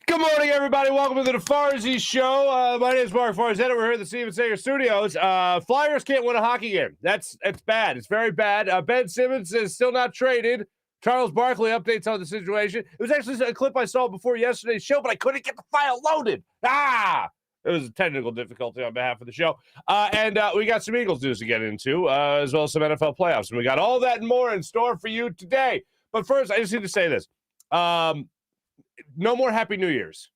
Good morning, everybody. Welcome to the Farzy Show. My name is Marc Farzy. We're here at the Steven Sager Studios. Flyers can't win a hockey game. It's bad. It's very bad. Ben Simmons is still not traded. Charles Barkley updates on the situation. It was actually a clip I saw before yesterday's show, but I couldn't get the file loaded. It was a technical difficulty on behalf of the show. And we got some Eagles news to get into, as well as some NFL playoffs. And we got all that and more in store for you today. But first, I just need to say this. No more Happy New Year's.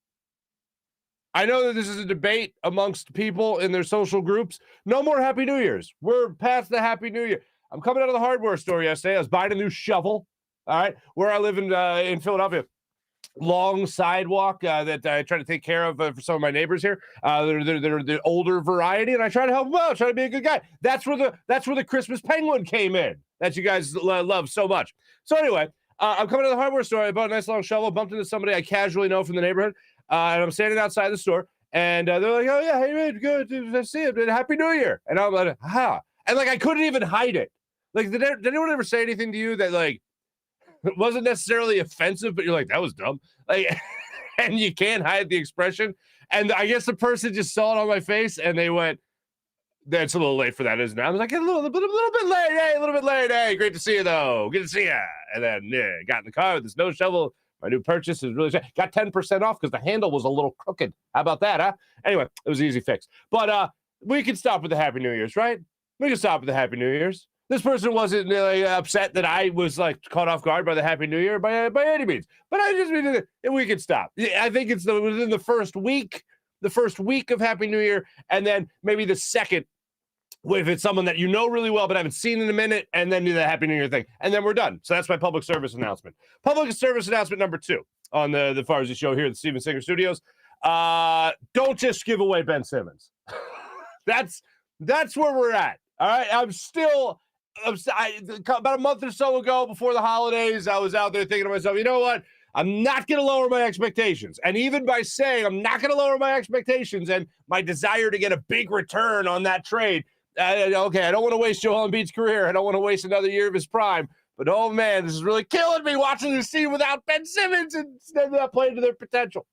I know that this is a debate amongst people in their social groups. No more Happy New Year's. We're past the Happy New Year. I'm coming out of the hardware store yesterday. I was buying a new shovel, all right, where I live in Philadelphia. Long sidewalk that I try to take care of for some of my neighbors here. They're the older variety, and I try to help them out, try to be a good guy. That's where the Christmas penguin came in that you guys love so much. So anyway, I'm coming to the hardware store. I bought a nice long shovel, bumped into somebody I casually know from the neighborhood, and I'm standing outside the store, and they're like, "Oh yeah, hey man, good to see you. Happy New Year!" And I'm like, and like I couldn't even hide it. Like, did anyone ever say anything to you that like it wasn't necessarily offensive, but you're like, that was dumb, like, and you can't hide the expression? And I guess the person just saw it on my face, and they went, "That's a little late for that, isn't it?" I was like, a little bit late. Hey, a little bit late. Hey, great to see you, though. Good to see you. And then, got in the car with the snow shovel. My new purchase is really got 10% off because the handle was a little crooked. How about that, huh? Anyway, it was an easy fix. But we can stop with the Happy New Year's, right? We can stop with the Happy New Year's. This person wasn't really upset that I was like caught off guard by the Happy New Year by any means. But I just mean we can stop. I think it's within the first week of Happy New Year, and then maybe the second, if it's someone that you know really well but haven't seen in a minute, and then do the Happy New Year thing, and then we're done. So that's my public service announcement. Public service announcement number 2 on the Farzy Show here at the Steven Singer Studios. Don't just give away Ben Simmons. That's where we're at. All right, about a month or so ago, before the holidays, I was out there thinking to myself, you know what? I'm not going to lower my expectations. And even by saying I'm not going to lower my expectations and my desire to get a big return on that trade, okay, I don't want to waste Joel Embiid's career. I don't want to waste another year of his prime. But, oh, man, this is really killing me watching this team without Ben Simmons and not playing to their potential.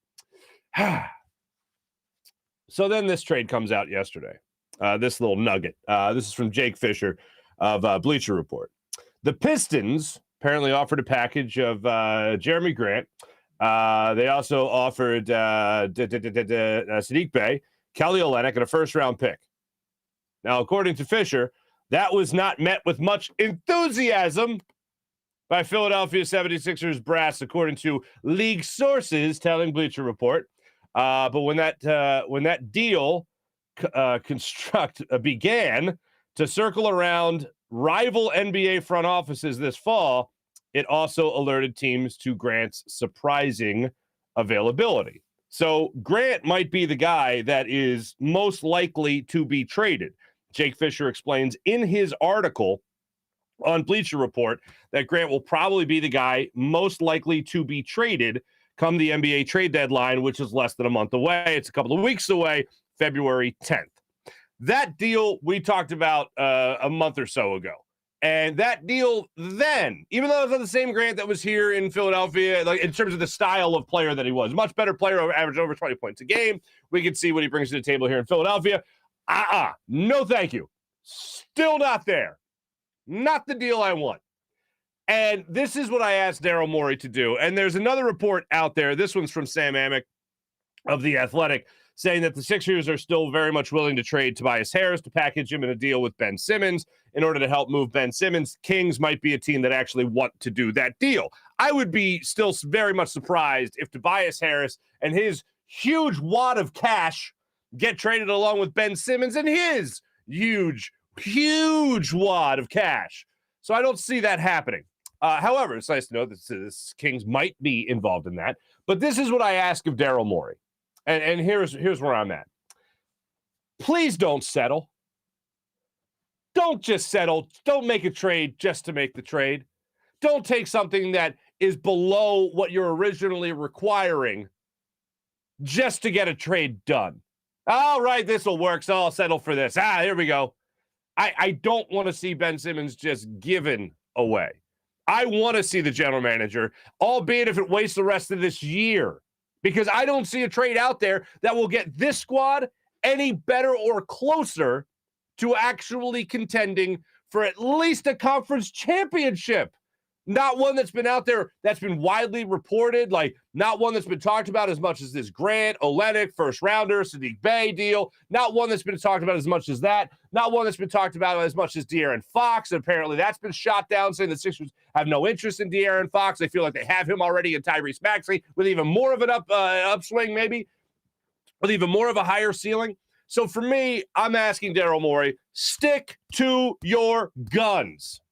So then this trade comes out yesterday, this little nugget. This is from Jake Fisher of Bleacher Report. The Pistons apparently offered a package of Jeremy Grant. They also offered Saddiq Bey, Kelly Olynyk, and a first-round pick. Now, according to Fisher, that was not met with much enthusiasm by Philadelphia 76ers brass, according to league sources telling Bleacher Report. But when that deal began to circle around rival NBA front offices this fall, it also alerted teams to Grant's surprising availability. So Grant might be the guy that is most likely to be traded. Jake Fisher explains in his article on Bleacher Report that Grant will probably be the guy most likely to be traded come the NBA trade deadline, which is less than a month away. It's a couple of weeks away, February 10th. That deal we talked about a month or so ago. And that deal then, even though it was not the same Grant that was here in Philadelphia, like in terms of the style of player that he was, much better player, averaged over 20 points a game. We can see what he brings to the table here in Philadelphia. No thank you. Still not there. Not the deal I want. And this is what I asked Daryl Morey to do. And there's another report out there. This one's from Sam Amick of The Athletic, saying that the Sixers are still very much willing to trade Tobias Harris to package him in a deal with Ben Simmons in order to help move Ben Simmons. Kings might be a team that actually want to do that deal. I would be still very much surprised if Tobias Harris and his huge wad of cash get traded along with Ben Simmons and his huge wad of cash. So I don't see that happening. However, it's nice to know that the Kings might be involved in that. But this is what I ask of Daryl Morey. And here's where I'm at. Please don't settle. Don't just settle. Don't make a trade just to make the trade. Don't take something that is below what you're originally requiring just to get a trade done. All right, this will work, so I'll settle for this. Here we go. I don't want to see Ben Simmons just given away. I want to see the general manager, albeit if it wastes the rest of this year, because I don't see a trade out there that will get this squad any better or closer to actually contending for at least a conference championship. Not one that's been out there that's been widely reported, like not one that's been talked about as much as this Grant, Olenek, first rounder, Sadiq Bey deal. Not one that's been talked about as much as that. Not one that's been talked about as much as De'Aaron Fox. Apparently that's been shot down, saying the Sixers have no interest in De'Aaron Fox. They feel like they have him already in Tyrese Maxey with even more of an upswing, maybe, with even more of a higher ceiling. So for me, I'm asking Daryl Morey, stick to your guns.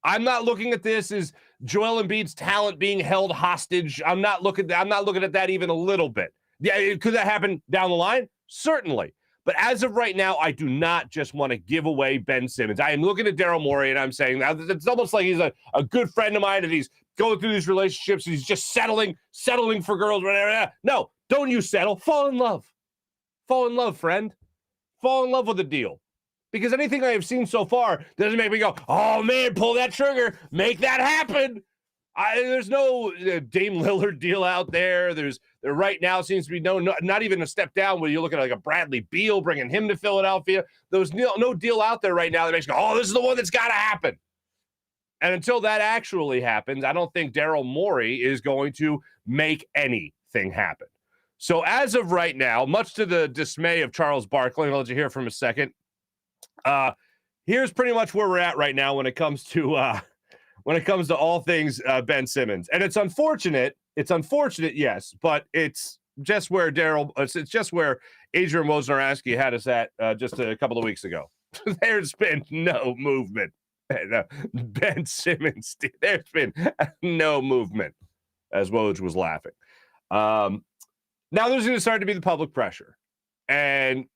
I'm not looking at this as Joel Embiid's talent being held hostage. I'm not looking at that even a little bit. Yeah, could that happen down the line? Certainly. But as of right now, I do not just want to give away Ben Simmons. I am looking at Daryl Morey and I'm saying it's almost like he's a good friend of mine and he's going through these relationships and he's just settling for girls. No, don't you settle. Fall in love. Fall in love, friend. Fall in love with the deal. Because anything I have seen so far doesn't make me go, oh, man, pull that trigger. Make that happen. There's no Dame Lillard deal out there. There right now seems to be not even a step down when you look at like a Bradley Beal, bringing him to Philadelphia. There's no deal out there right now that makes you go, oh, this is the one that's got to happen. And until that actually happens, I don't think Daryl Morey is going to make anything happen. So as of right now, much to the dismay of Charles Barkley, I'll let you hear from a second. Here's pretty much where we're at right now when it comes to all things Ben Simmons. And it's unfortunate, yes, but it's just where it's just where Adrian Wojnarowski had us at just a couple of weeks ago. There's been no movement. Ben Simmons, there's been no movement, as Woj was laughing. Now there's going to start to be the public pressure. And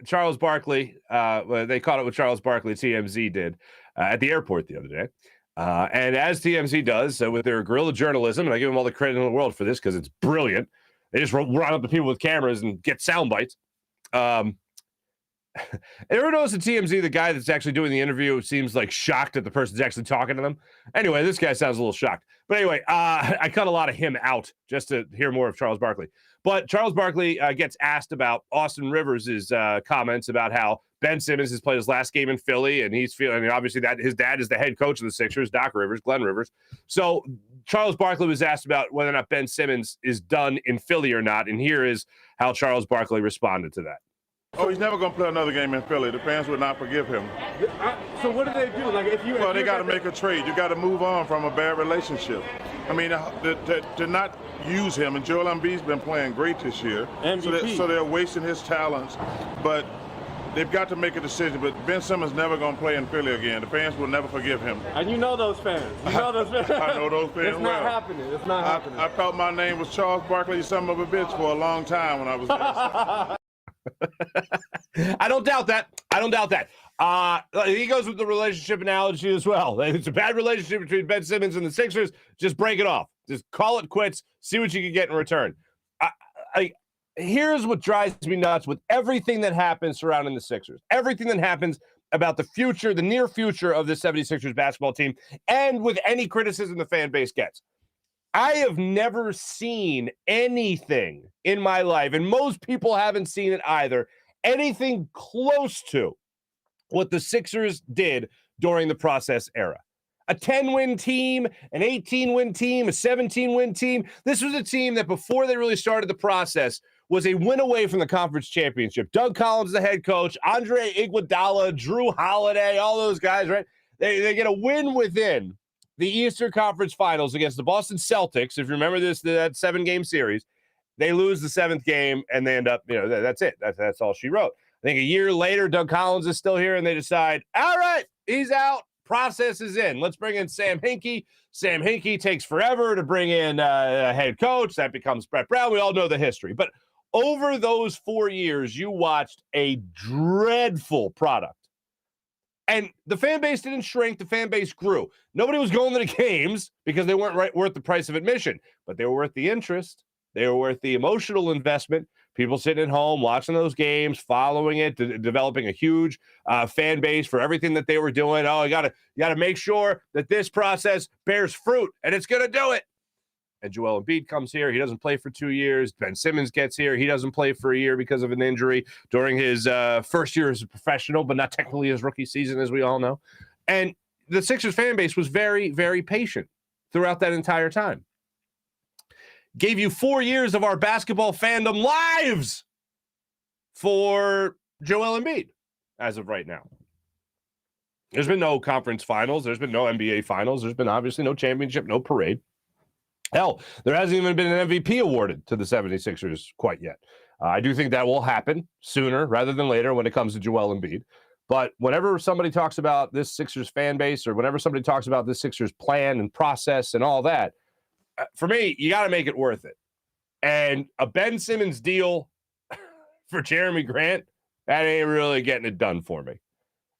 Charles Barkley, they caught it with Charles Barkley, TMZ did, at the airport the other day. And as TMZ does, with their guerrilla journalism, and I give them all the credit in the world for this because it's brilliant. They just run up to people with cameras and get sound bites. Ever notice at TMZ, the guy that's actually doing the interview seems like shocked that the person's actually talking to them? Anyway, this guy sounds a little shocked. But anyway, I cut a lot of him out just to hear more of Charles Barkley. But Charles Barkley gets asked about Austin Rivers' comments about how Ben Simmons has played his last game in Philly, and he's feeling, obviously, that his dad is the head coach of the Sixers, Glenn Rivers. So Charles Barkley was asked about whether or not Ben Simmons is done in Philly or not, and here is how Charles Barkley responded to that. Oh, he's never going to play another game in Philly. The fans would not forgive him. So what do they do? Like well, they got to make a trade. You got to move on from a bad relationship. I mean, to not use him, and Joel Embiid's been playing great this year. So they're wasting his talents. But they've got to make a decision. But Ben Simmons never going to play in Philly again. The fans will never forgive him. And you know those fans. I know those fans. It's not happening. It's not happening. I felt my name was Charles Barkley, son of a bitch, for a long time when I was there. I don't doubt that. He goes with the relationship analogy as well. It's a bad relationship between Ben Simmons and the Sixers. Just break it off. Just call it quits. See what you can get in return. Here's what drives me nuts with everything that happens surrounding the Sixers. Everything that happens about the future, the near future of the 76ers basketball team, and with any criticism the fan base gets. I have never seen anything in my life, and most people haven't seen it either, anything close to what the Sixers did during the process era. A 10-win team, an 18-win team, a 17-win team. This was a team that before they really started the process was a win away from the conference championship. Doug Collins, the head coach, Andre Iguodala, Drew Holiday, all those guys, right? They get a win within the Eastern Conference Finals against the Boston Celtics. If you remember that 7-game series, they lose the 7th game and they end up, that's it. That's all she wrote. I think a year later, Doug Collins is still here and they decide, all right, he's out. Process is in. Let's bring in Sam Hinkie. Sam Hinkie takes forever to bring in a head coach. That becomes Brett Brown. We all know the history. But over those 4 years, you watched a dreadful product. And the fan base didn't shrink. The fan base grew. Nobody was going to the games because they weren't worth the price of admission, but they were worth the interest. They were worth the emotional investment. People sitting at home, watching those games, following it, developing a huge fan base for everything that they were doing. Oh, you got to make sure that this process bears fruit, and it's going to do it. and Joel Embiid comes here. He doesn't play for 2 years. Ben Simmons gets here. He doesn't play for a year because of an injury during his first year as a professional, but not technically his rookie season, as we all know. And the Sixers fan base was very, very patient throughout that entire time. Gave you 4 years of our basketball fandom lives for Joel Embiid as of right now. There's been no conference finals. There's been no NBA finals. There's been obviously no championship, no parade. Hell, there hasn't even been an MVP awarded to the 76ers quite yet. I do think that will happen sooner rather than later when it comes to Joel Embiid. But whenever somebody talks about this Sixers fan base or whenever somebody talks about this Sixers plan and process and all that, for me, you got to make it worth it. And a Ben Simmons deal for Jeremy Grant, that ain't really getting it done for me.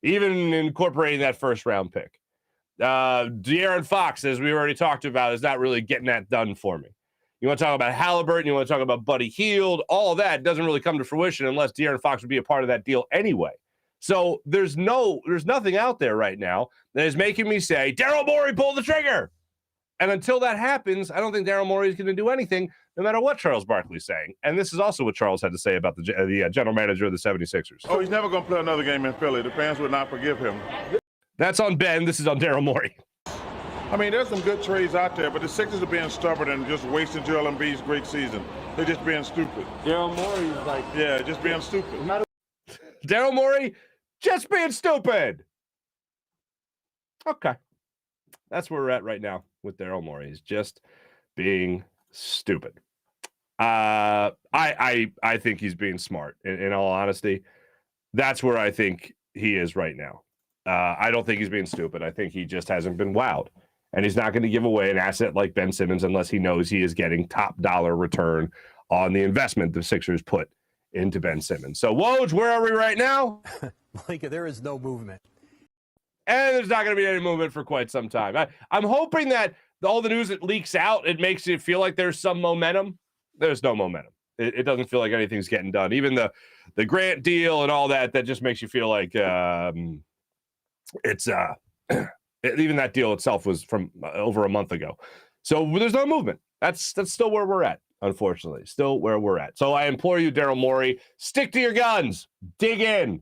Even incorporating that first-round pick. De'Aaron Fox, as we already talked about, is not really getting that done for me. You want to talk about Halliburton, you want to talk about Buddy Hield, all of that doesn't really come to fruition unless De'Aaron Fox would be a part of that deal anyway. So there's nothing out there right now that is making me say, Daryl Morey, pull the trigger. And until that happens, I don't think Daryl Morey is going to do anything, no matter what Charles Barkley's saying. And this is also what Charles had to say about the general manager of the 76ers. Oh, he's never going to play another game in Philly. The fans would not forgive him. That's on Ben. This is on Daryl Morey. I mean, there's some good trades out there, but the Sixers are being stubborn and just wasting Joel Embiid's great season. They're just being stupid. Daryl Morey's like... Yeah, just being stupid. Daryl Morey, just being stupid. Okay. That's where we're at right now with Daryl Morey. He's just being stupid. I think he's being smart, in all honesty. That's where I think he is right now. I don't think he's being stupid. I think he just hasn't been wowed. And he's not going to give away an asset like Ben Simmons unless he knows he is getting top dollar return on the investment the Sixers put into Ben Simmons. So, Woj, where are we right now? Micah, there is no movement. And there's not going to be any movement for quite some time. I'm hoping that all the news that leaks out, it makes it feel like there's some momentum. There's no momentum. It doesn't feel like anything's getting done. Even the Grant deal and all that just makes you feel like it's even that deal itself was from over a month ago. So there's no movement. That's still where we're at, unfortunately. Still where we're at. So I implore you, Daryl Morey, stick to your guns. Dig in.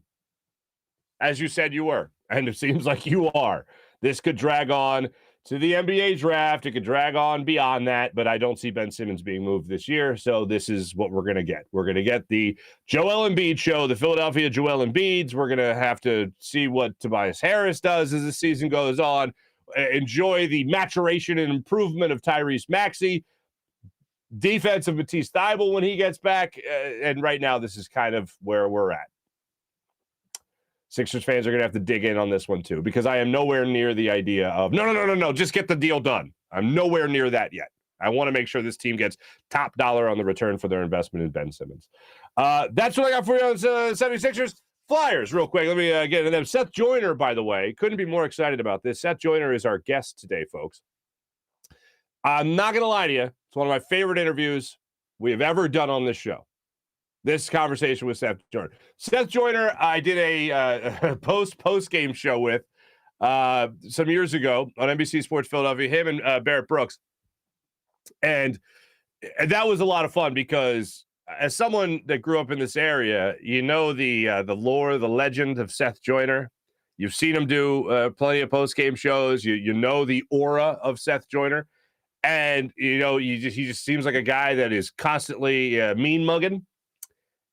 As you said you were. And it seems like you are. This could drag on to the NBA draft. It could drag on beyond that, but I don't see Ben Simmons being moved this year. So this is what we're going to get. We're going to get the Joel Embiid show, the Philadelphia Joel Embiids. We're going to have to see what Tobias Harris does as the season goes on. Enjoy the maturation and improvement of Tyrese Maxey. Defense of Matisse Thybulle when he gets back. And right now, this is kind of where we're at. Sixers fans are going to have to dig in on this one, too, because I am nowhere near the idea of, no, just get the deal done. I'm nowhere near that yet. I want to make sure this team gets top dollar on the return for their investment in Ben Simmons. That's what I got for you on 76ers. Flyers, real quick. Let me get into them. Seth Joyner, by the way, couldn't be more excited about this. Seth Joyner is our guest today, folks. I'm not going to lie to you. It's one of my favorite interviews we have ever done on this show. This conversation with Seth Joyner. Seth Joyner, I did a post-game show with some years ago on NBC Sports Philadelphia, him and Barrett Brooks. And that was a lot of fun because as someone that grew up in this area, you know the lore, the legend of Seth Joyner. You've seen him do plenty of post-game shows. You know the aura of Seth Joyner. And, you know, he just seems like a guy that is constantly mean-mugging.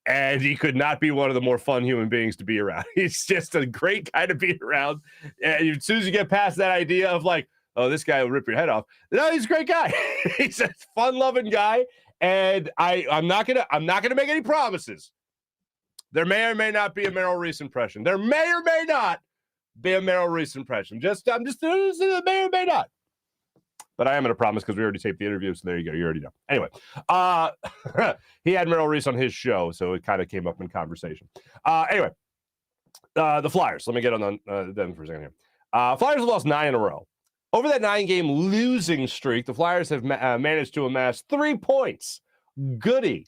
And he could not be one of the more fun human beings to be around. He's just a great guy to be around. And as soon as you get past that idea of like, oh, this guy will rip your head off. No, he's a great guy. He's a fun-loving guy. And I'm not gonna make any promises. There may or may not be a Merrill Reese impression. There may or may not be a Merrill Reese impression. I'm just may or may not. But I am going to promise because we already taped the interview, so there you go. You already know. Anyway, he had Merrill Reese on his show, so it kind of came up in conversation. Anyway, the Flyers. Let me get on them for a second here. Flyers have lost 9 in a row. Over that 9-game losing streak, the Flyers have managed to amass 3 points. Goody.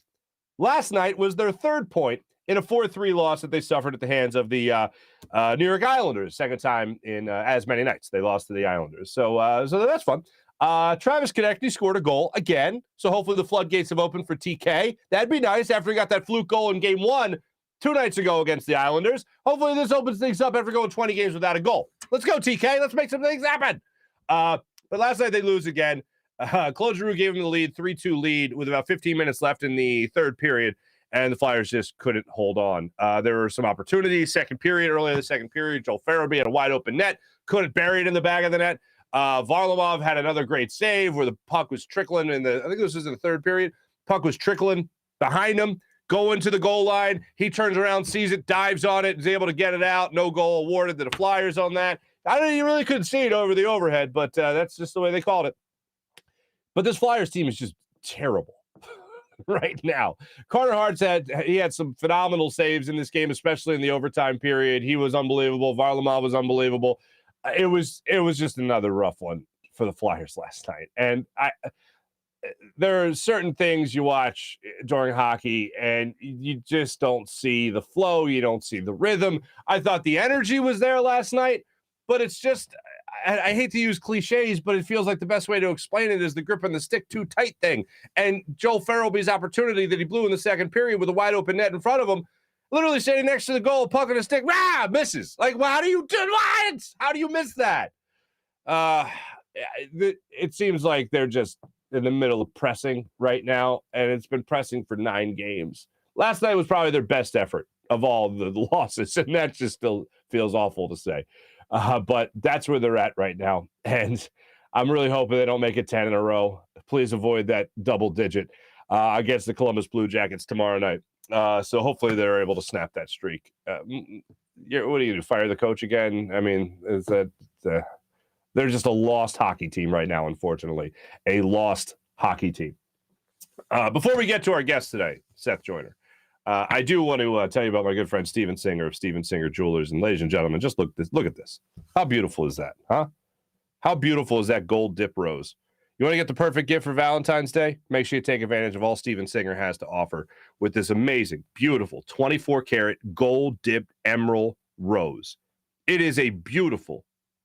Last night was their 3rd point in a 4-3 loss that they suffered at the hands of the New York Islanders. Second time in as many nights they lost to the Islanders. So that's fun. Travis Konechny scored a goal again, so hopefully the floodgates have opened for TK. That'd be nice after he got that fluke goal in game 1 2 nights ago against the Islanders. Hopefully this opens things up after going 20 games without a goal. Let's go, TK. Let's make some things happen. But last night they lose again. Claude Giroux gave them the lead, 3-2 lead with about 15 minutes left in the third period, and the Flyers just couldn't hold on. There were some opportunities. Early in the second period, Joel Farabee had a wide open net, couldn't bury it in the back of the net. Varlamov had another great save where the puck was trickling I think this was in the third period. Puck was trickling behind him, going to the goal line. He turns around, sees it, dives on it, is able to get it out. No goal awarded to the Flyers on that. You really couldn't see it over the overhead, but that's just the way they called it. But this Flyers team is just terrible right now. Carter Hart's had some phenomenal saves in this game, especially in the overtime period. He was unbelievable. Varlamov was unbelievable. It was just another rough one for the Flyers last night. And there are certain things you watch during hockey and you just don't see the flow. You don't see the rhythm. I thought the energy was there last night, but it's just, I hate to use cliches, but it feels like the best way to explain it is the grip on the stick too tight thing. And Joel Farabee's opportunity that he blew in the second period with a wide open net in front of him, literally standing next to the goal, puck on a stick, misses. Like, well, how do you do what? How do you miss that? It seems like they're just in the middle of pressing right now, and it's been pressing for 9 games. Last night was probably their best effort of all the losses, and that just still feels awful to say. But that's where they're at right now, and I'm really hoping they don't make it 10 in a row. Please avoid that double digit against the Columbus Blue Jackets tomorrow night. So hopefully they're able to snap that streak. What do you do? Fire the coach again? I mean, is that they're just a lost hockey team right now, unfortunately. A lost hockey team. Before we get to our guest today, Seth Joyner, I do want to tell you about my good friend Steven Singer of Steven Singer Jewelers. And ladies and gentlemen, just look at this. How beautiful is that, huh? How beautiful is that gold dip rose? You want to get the perfect gift for Valentine's Day? Make sure you take advantage of all Steven Singer has to offer with this amazing, beautiful 24-karat gold-dipped emerald rose. It is a beautiful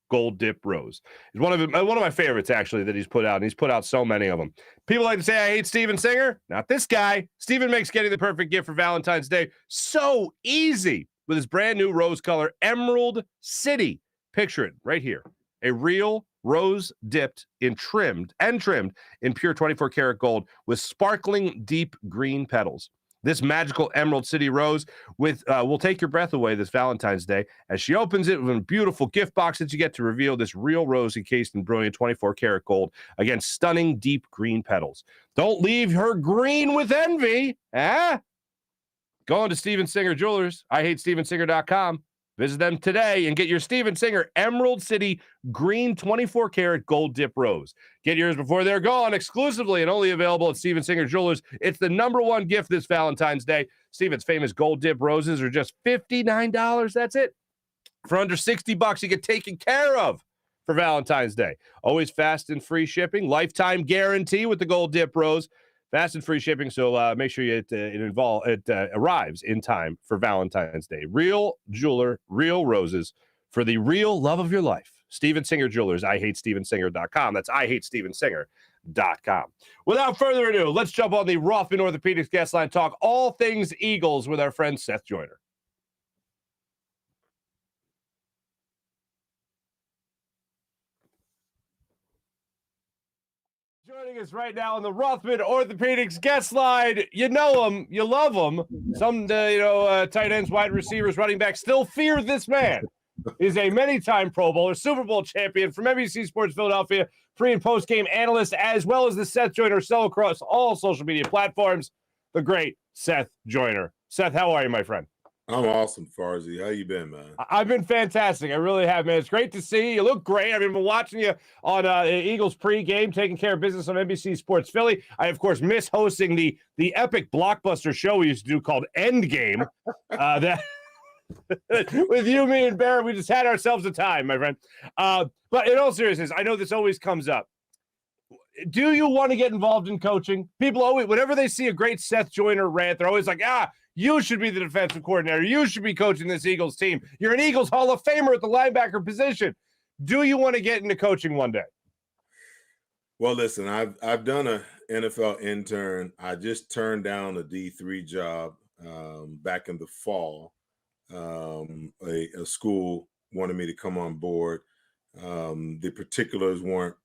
gold-dipped rose. It's one of my favorites, actually, that he's put out, and he's put out so many of them. People like to say, I hate Steven Singer. Not this guy. Steven makes getting the perfect gift for Valentine's Day so easy with his brand-new rose-color Emerald City. Picture it right here. A real rose dipped in trimmed in pure 24-karat gold with sparkling deep green petals. This magical Emerald City rose will take your breath away this Valentine's Day as she opens it with a beautiful gift box that you get to reveal this real rose encased in brilliant 24-karat gold against stunning deep green petals. Don't leave her green with envy. Go on to Steven Singer Jewelers. IHateStevenSinger.com. Visit them today and get your Steven Singer Emerald City green 24-karat gold dip rose. Get yours before they're gone, exclusively and only available at Steven Singer Jewelers. It's the #1 gift this Valentine's Day. Steven's famous gold dip roses are just $59. That's it. For under $60, you get taken care of for Valentine's Day. Always fast and free shipping. Lifetime guarantee with the gold dip rose. Fast and free shipping, so make sure it arrives in time for Valentine's Day. Real jeweler, real roses for the real love of your life. Steven Singer Jewelers, IHateStevenSinger.com. That's IHateStevenSinger.com. Without further ado, let's jump on the Rothman Orthopaedics guest line, talk all things Eagles with our friend Seth Joyner. Joining us right now on the Rothman Orthopaedics guest line. You know him, you love him. Some, tight ends, wide receivers, running backs still fear this man. He's a many-time Pro Bowler, Super Bowl champion from NBC Sports Philadelphia, pre- and post-game analyst, as well as the Seth Joyner show across all social media platforms. The great Seth Joyner. Seth, how are you, my friend? I'm awesome, Farzy. How you been, man? I've been fantastic. I really have, man. It's great to see you. You look great. I've been watching you on Eagles pregame, taking care of business on NBC Sports Philly. I, of course, miss hosting the epic blockbuster show we used to do called Endgame. That with you, me, and Barrett, we just had ourselves a time, my friend. But in all seriousness, I know this always comes up. Do you want to get involved in coaching? People always, whenever they see a great Seth Joyner rant, they're always like, you should be the defensive coordinator. You should be coaching this Eagles team. You're an Eagles Hall of Famer at the linebacker position. Do you want to get into coaching one day? Well, listen, I've done a NFL intern. I just turned down a D3 job back in the fall. A school wanted me to come on board. The particulars weren't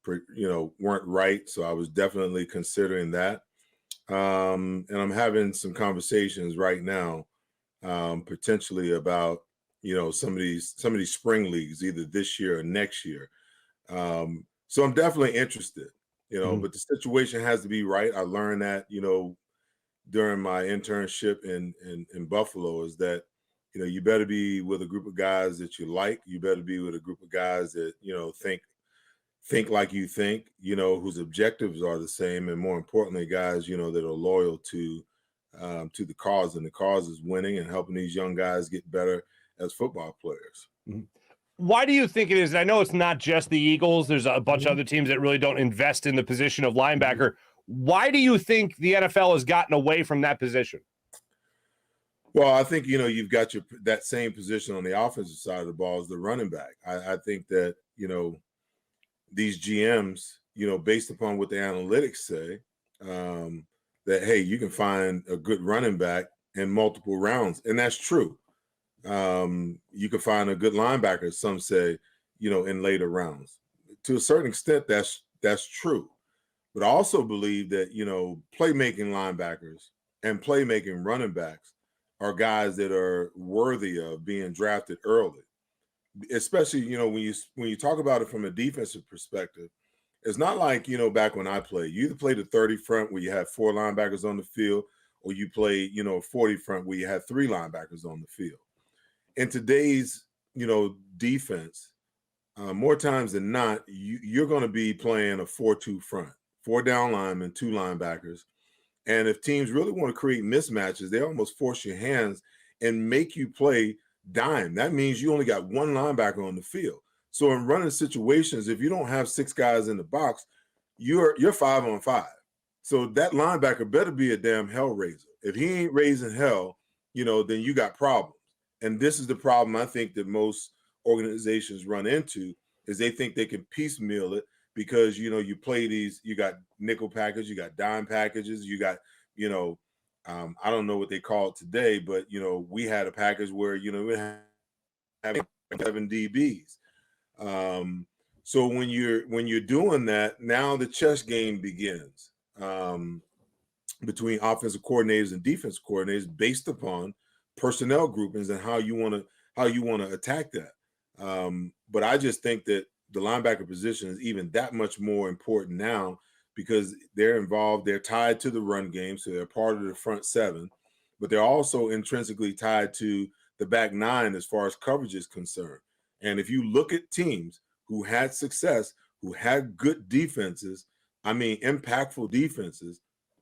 right, so I was definitely considering that. And I'm having some conversations right now, potentially about some of these spring leagues, either this year or next year. So I'm definitely interested, but the situation has to be right. I learned that, during my internship in Buffalo, is that, you better be with a group of guys that you like. You better be with a group of guys that, think like you think, whose objectives are the same. And more importantly, guys, that are loyal to the cause, and the cause is winning and helping these young guys get better as football players. Why do you think it is? I know it's not just the Eagles. There's a bunch of other teams that really don't invest in the position of linebacker. Why do you think the NFL has gotten away from that position? Well, I think, you've got that same position on the offensive side of the ball as the running back. I think that, these GMs, based upon what the analytics say, that, hey, you can find a good running back in multiple rounds. And that's true. You can find a good linebacker, some say, in later rounds. To a certain extent, that's true. But I also believe that, playmaking linebackers and playmaking running backs are guys that are worthy of being drafted early. Especially, when you talk about it from a defensive perspective, it's not like, back when I played. You either played a 30 front where you had 4 linebackers on the field, or you played, a 40 front where you had 3 linebackers on the field. In today's, defense, more times than not, you're going to be playing a 4-2 front, 4 down linemen, 2 linebackers. And if teams really want to create mismatches, they almost force your hands and make you play dime. That means you only got 1 linebacker on the field. So in running situations, if you don't have 6 guys in the box, you're 5 on 5. So that linebacker better be a damn hell raiser. If he ain't raising hell, then you got problems. And this is the problem I think that most organizations run into, is they think they can piecemeal it because, you play these, you got nickel package, you got dime packages, you got, I don't know what they call it today, but, we had a package where, we had 7 DBs. So when you're doing that, now the chess game begins between offensive coordinators and defensive coordinators based upon personnel groupings and how you want to attack that. But I just think that the linebacker position is even that much more important now because they're tied to the run game, so they're part of the front 7, but they're also intrinsically tied to the back 9 as far as coverage is concerned. And if you look at teams who had success, who had good defenses, impactful defenses,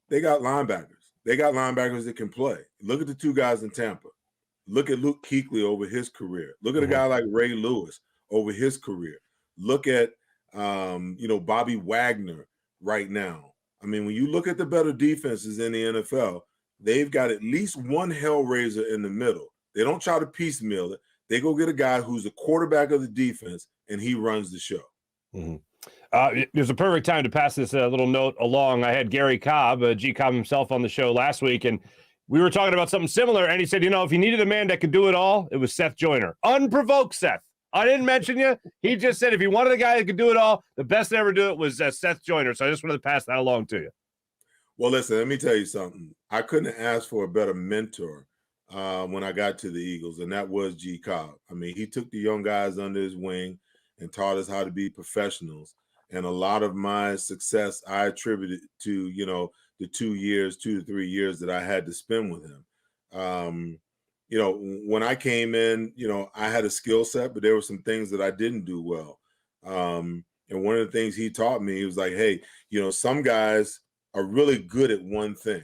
they got linebackers. They got linebackers that can play. Look at the 2 guys in Tampa. Look at Luke Kuechly over his career. Look at a guy like Ray Lewis over his career. Look at, Bobby Wagner right now. When you look at the better defenses in the NFL, they've got at least 1 hellraiser in the middle. They don't try to piecemeal it. They go get a guy who's the quarterback of the defense, and he runs the show. There's a perfect time to pass this little note along. I had Gary Cobb, G Cobb himself, on the show last week, and we were talking about something similar, and he said, if you needed a man that could do it all, it was Seth Joyner. Unprovoked Seth. I didn't mention you. He just said if you wanted a guy that could do it all, the best to ever do it was Seth Joyner. So I just wanted to pass that along to you. Well, listen, let me tell you something. I couldn't ask for a better mentor when I got to the Eagles, and that was G Cobb. He took the young guys under his wing and taught us how to be professionals. And a lot of my success I attributed to, the 2 to 3 years that I had to spend with him. When I came in, I had a skill set, but there were some things that I didn't do well. And one of the things he taught me, he was like, hey, some guys are really good at one thing.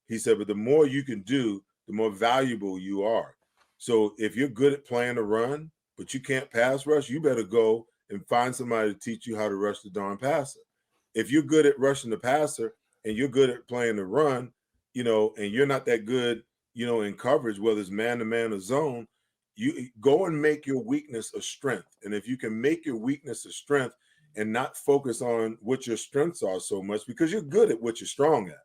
He said, but the more you can do, the more valuable you are. So if you're good at playing the run, but you can't pass rush, you better go and find somebody to teach you how to rush the darn passer. If you're good at rushing the passer and you're good at playing the run, and you're not that good, in coverage, whether it's man-to-man or zone, you go and make your weakness a strength. And if you can make your weakness a strength, and not focus on what your strengths are so much, because you're good at what you're strong at.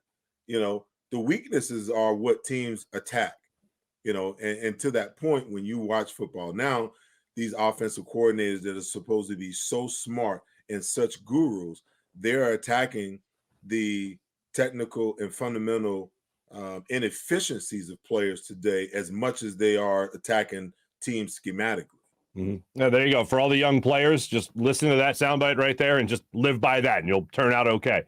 The weaknesses are what teams attack, and to that point, when you watch football now, these offensive coordinators that are supposed to be so smart and such gurus, they're attacking the technical and fundamental inefficiencies of players today as much as they are attacking teams schematically. Mm-hmm. Now, there you go. For all the young players, just listen to that soundbite right there and just live by that, and you'll turn out okay.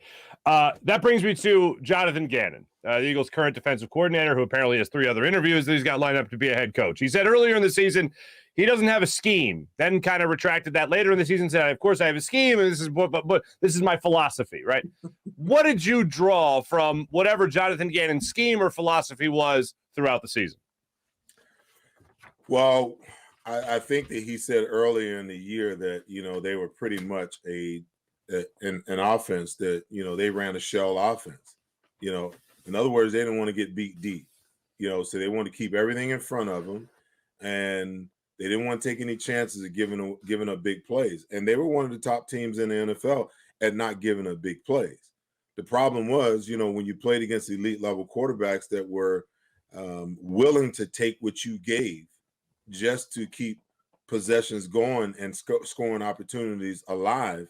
That brings me to Jonathan Gannon, the Eagles' current defensive coordinator, who apparently has 3 other interviews that he's got lined up to be a head coach. He said earlier in the season he doesn't have a scheme, then kind of retracted that later in the season, said, of course I have a scheme, and this is but this is my philosophy, right? What did you draw from whatever Jonathan Gannon's scheme or philosophy was throughout the season? Well, I think that he said earlier in the year that, they were pretty much an offense that, they ran a shell offense. In other words, they didn't want to get beat deep, so they wanted to keep everything in front of them, and they didn't want to take any chances of giving up big plays. And they were one of the top teams in the NFL at not giving up big plays. The problem was, when you played against elite level quarterbacks that were willing to take what you gave just to keep possessions going and scoring opportunities alive,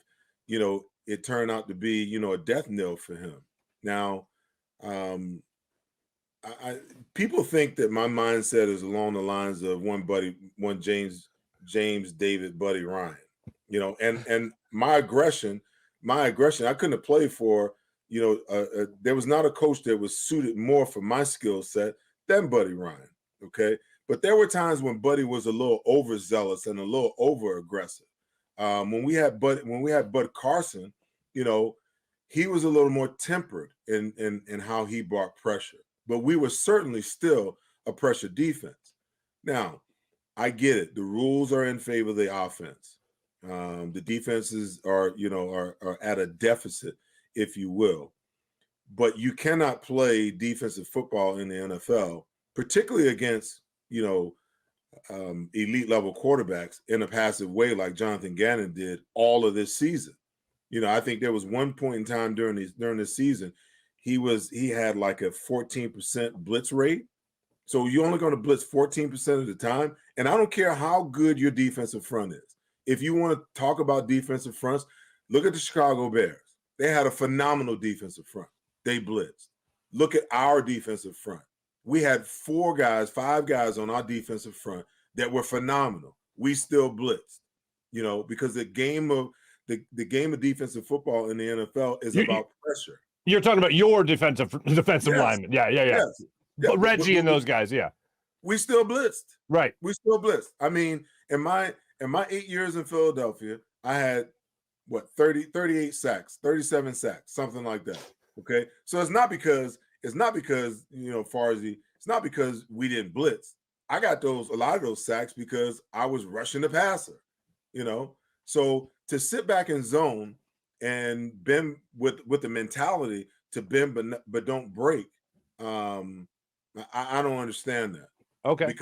it turned out to be, a death knell for him. Now, people think that my mindset is along the lines of one James David Buddy Ryan, and my aggression, I couldn't have played for, there was not a coach that was suited more for my skill set than Buddy Ryan. Okay. But there were times when Buddy was a little overzealous and a little over aggressive. When we had Bud Carson, he was a little more tempered in how he brought pressure. But we were certainly still a pressure defense. Now, I get it. The rules are in favor of the offense. The defenses are at a deficit, if you will. But you cannot play defensive football in the NFL, particularly against, elite level quarterbacks in a passive way like Jonathan Gannon did all of this season. I think there was one point in time during this season, he had like a 14% blitz rate. So you're only going to blitz 14% of the time. And I don't care how good your defensive front is. If you want to talk about defensive fronts, look at the Chicago Bears. They had a phenomenal defensive front. They blitzed. Look at our defensive front. We had 5 guys on our defensive front that were phenomenal. We still blitzed, because the game of defensive football in the NFL is about pressure. You're talking about your defensive yes. lineman. Yeah. Yes. But Reggie and those guys, yeah. We still blitzed. Right. We still blitzed. I mean, in my 8 years in Philadelphia, I had 38 sacks, 37 sacks, something like that. Okay. So it's not because Farzy, it's not because we didn't blitz. I got a lot of those sacks because I was rushing the passer, So to sit back in zone and bend with the mentality to bend but don't break, I don't understand that. Okay.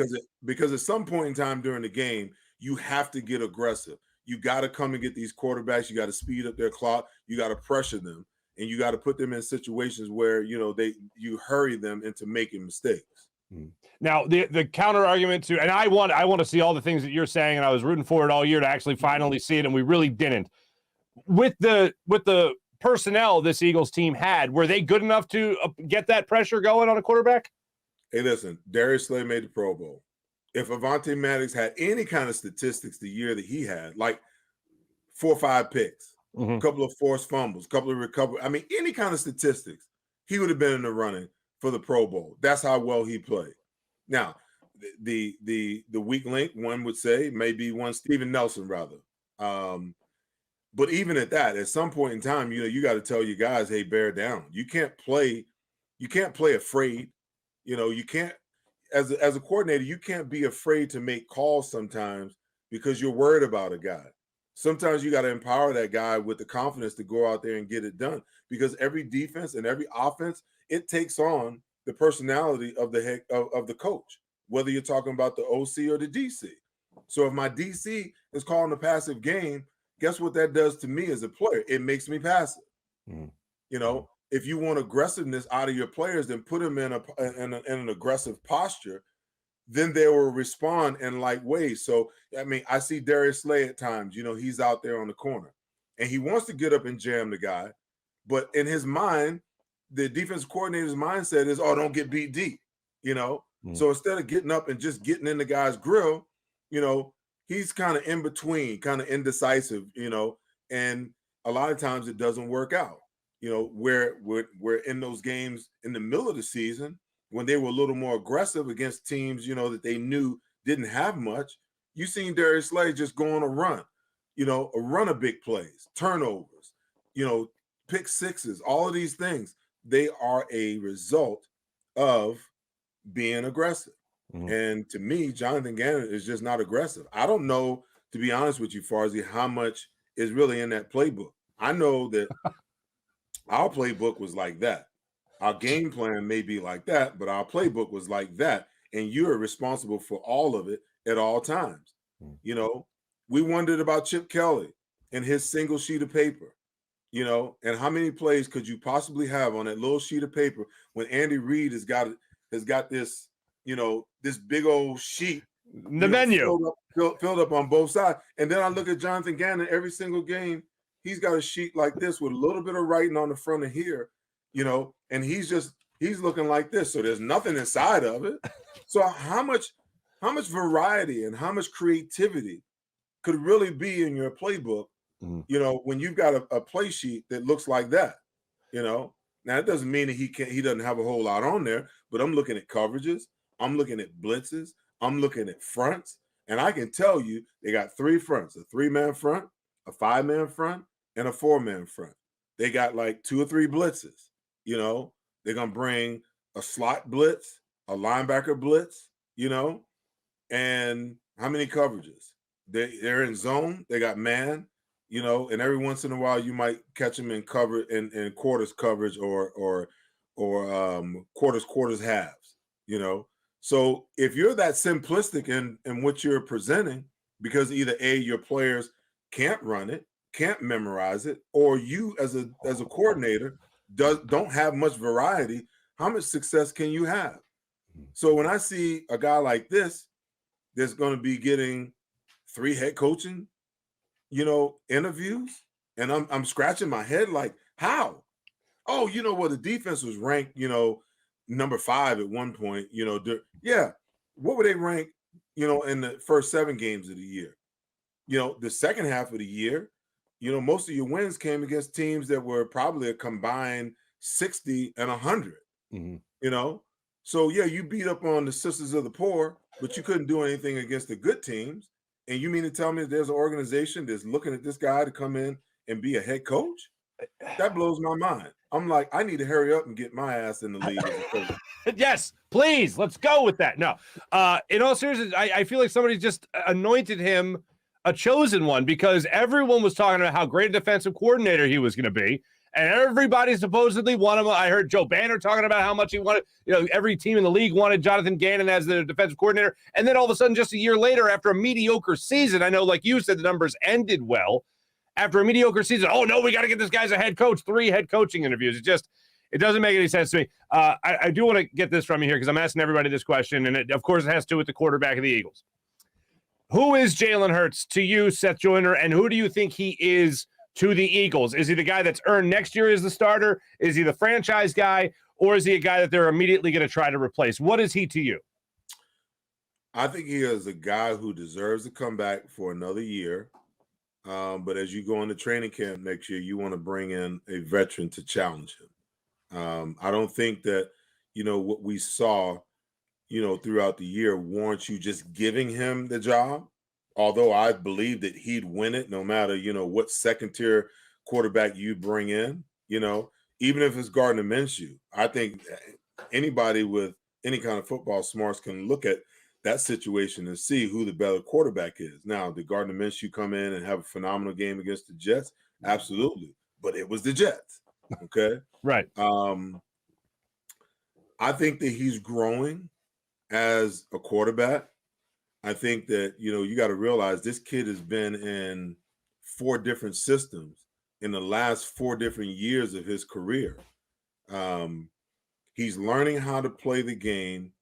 Because at some point in time during the game, you have to get aggressive. You got to come and get these quarterbacks. You got to speed up their clock. You got to pressure them. And you got to put them in situations where, you hurry them into making mistakes. Now, the counter argument to, and I want to see all the things that you're saying, and I was rooting for it all year to actually finally see it, and we really didn't. With the personnel this Eagles team had, were they good enough to get that pressure going on a quarterback? Hey, listen, Darius Slay made the Pro Bowl. If Avonte Maddox had any kind of statistics the year that he had, like 4 or 5 picks, a couple of forced fumbles, a couple of recovery. I mean, any kind of statistics, he would have been in the running for the Pro Bowl. That's how well he played. Now, the weak link, one would say, maybe one Steven Nelson, rather. But even at that, at some point in time, you got to tell your guys, hey, bear down. You can't play afraid. You can't, as a coordinator, you can't be afraid to make calls sometimes because you're worried about a guy. Sometimes you got to empower that guy with the confidence to go out there and get it done, because every defense and every offense, it takes on the personality of the coach, whether you're talking about the OC or the DC. So if my DC is calling a passive game, guess what that does to me as a player? It makes me passive. Mm. You know, if you want aggressiveness out of your players, then put them in an aggressive posture. Then they will respond in like ways. So, I mean, I see Darius Slay at times, you know, he's out there on the corner and he wants to get up and jam the guy. But in his mind, the defensive coordinator's mindset is, oh, don't get beat deep, you know? So instead of getting up and just getting in the guy's grill, you know, he's kind of in between, kind of indecisive, you know, and a lot of times it doesn't work out. You know, where we're in those games in the middle of the season, when they were a little more aggressive against teams, you know, that they knew didn't have much, you seen Darius Slay just go on a run, you know, a run of big plays, turnovers, you know, pick sixes, all of these things, they are a result of being aggressive. And to me, Jonathan Gannon is just not aggressive. I don't know, to be honest with you, Farzy, how much is really in that playbook. I know that our playbook was like that. Our game plan may be like that, but our playbook was like that. And you're responsible for all of it at all times. You know, we wondered about Chip Kelly and his single sheet of paper, you know, and how many plays could you possibly have on that little sheet of paper when Andy Reid has got this, you know, this big old sheet, the menu filled up on both sides. And then I look at Jonathan Gannon every single game. He's got a sheet like this with a little bit of writing on the front of here, you know, and he's looking like this. So there's nothing inside of it. So how much variety and how much creativity could really be in your playbook, you know, when you've got a play sheet that looks like that, you know? Now it doesn't mean that he doesn't have a whole lot on there, but I'm looking at coverages, I'm looking at blitzes, I'm looking at fronts, and I can tell you they got 3 fronts, a 3-man front, a 5-man front, and a 4-man front. They got like 2 or 3 blitzes. You know, they're going to bring a slot blitz, a linebacker blitz, you know, and how many coverages? They're in zone. They got man, you know, and every once in a while you might catch them in cover in quarters coverage or quarters halves, you know. So if you're that simplistic in what you're presenting, because either A, your players can't run it, can't memorize it, or you as a coordinator don't have much variety, how much success can you have? So when I see a guy like this that's going to be getting 3 head coaching, you know, interviews, and I'm scratching my head like, how? Oh, you know what? The defense was ranked, you know, number 5 at one point, you know. Yeah, what were they ranked, you know, in the first 7 games of the year? You know, the second half of the year, you know, most of your wins came against teams that were probably a combined 60 and 100, you know? So, yeah, you beat up on the Sisters of the Poor, but you couldn't do anything against the good teams. And you mean to tell me that there's an organization that's looking at this guy to come in and be a head coach? That blows my mind. I'm like, I need to hurry up and get my ass in the league as a coach. Yes, please. Let's go with that. No, in all seriousness, I feel like somebody just anointed him a chosen one because everyone was talking about how great a defensive coordinator he was going to be. And everybody supposedly wanted him. I heard Joe Banner talking about how much he wanted, you know, every team in the league wanted Jonathan Gannon as the defensive coordinator. And then all of a sudden, just a year later, after a mediocre season, I know, like you said, the numbers ended well. After a mediocre season, oh, no, we got to get this guy as a head coach. 3 head coaching interviews. It doesn't make any sense to me. I do want to get this from you here because I'm asking everybody this question. And of course, it has to do with the quarterback of the Eagles. Who is Jalen Hurts to you, Seth Joyner, and who do you think he is to the Eagles? Is he the guy that's earned next year as the starter? Is he the franchise guy? Or is he a guy that they're immediately going to try to replace? What is he to you? I think he is a guy who deserves to come back for another year. But as you go into training camp next year, you want to bring in a veteran to challenge him. I don't think that, you know, what we saw, you know, throughout the year warrants you just giving him the job. Although I believe that he'd win it no matter, you know, what second-tier quarterback you bring in, you know, even if it's Gardner Minshew. I think anybody with any kind of football smarts can look at that situation and see who the better quarterback is. Now, did Gardner Minshew come in and have a phenomenal game against the Jets? Absolutely. But it was the Jets, okay? Right. I think that he's growing as a quarterback. I think that, you know, you got to realize this kid has been in 4 different systems in the last 4 different years of his career. He's learning how to play the game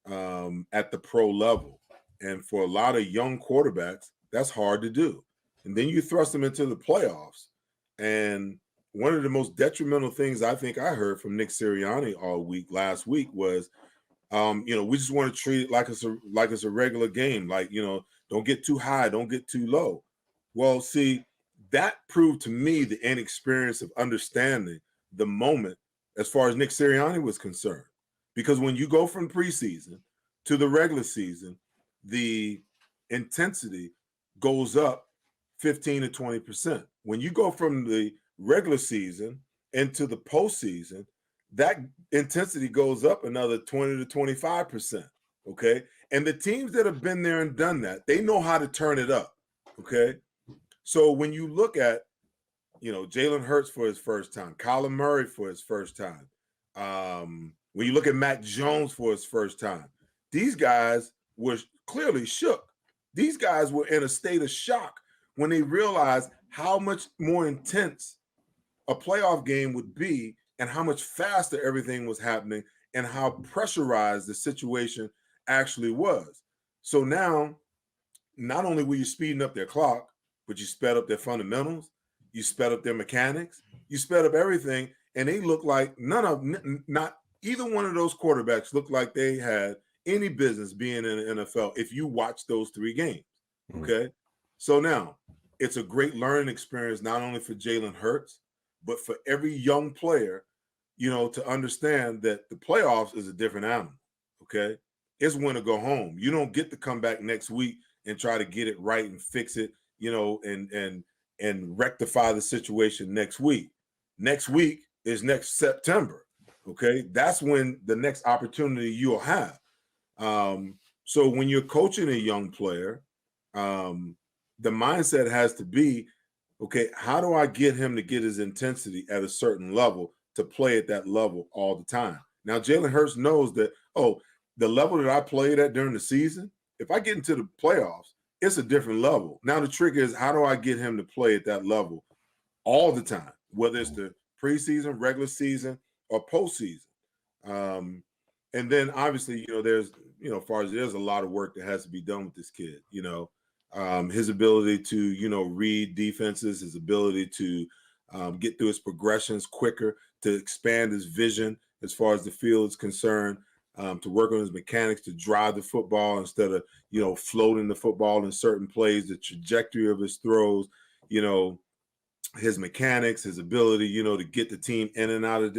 at the pro level. And for a lot of young quarterbacks, that's hard to do. And then you thrust them into the playoffs. And one of the most detrimental things I think I heard from Nick Sirianni last week was, we just want to treat it like it's a regular game. Like, don't get too high, don't get too low. Well, see, that proved to me the inexperience of understanding the moment as far as Nick Sirianni was concerned. Because when you go from preseason to the regular season, the intensity goes up 15 to 20%. When you go from the regular season into the postseason, that intensity goes up another 20 to 25%. Okay. And the teams that have been there and done that, they know how to turn it up. Okay. So when you look at, Jalen Hurts for his first time, Kyler Murray for his first time, when you look at Mac Jones for his first time, these guys were clearly shook. These guys were in a state of shock when they realized how much more intense a playoff game would be and how much faster everything was happening and how pressurized the situation actually was. So now, not only were you speeding up their clock, but you sped up their fundamentals, you sped up their mechanics, you sped up everything, and they looked like not either one of those quarterbacks looked like they had any business being in the NFL if you watch those 3 games, okay? So now, it's a great learning experience not only for Jalen Hurts, but for every young player, to understand that the playoffs is a different animal, okay? It's win or go home. You don't get to come back next week and try to get it right and fix it, and rectify the situation next week. Next week is next September, okay? That's when the next opportunity you'll have. So when you're coaching a young player, the mindset has to be, okay, how do I get him to get his intensity at a certain level to play at that level all the time? Now, Jalen Hurts knows that, the level that I played at during the season, if I get into the playoffs, it's a different level. Now, the trick is, how do I get him to play at that level all the time, whether it's the preseason, regular season, or postseason? And then obviously, there's a lot of work that has to be done with this kid, his ability to, read defenses, his ability to get through his progressions quicker, to expand his vision as far as the field is concerned, to work on his mechanics, to drive the football instead of, floating the football in certain plays, the trajectory of his throws, his mechanics, his ability, to get the team in and out of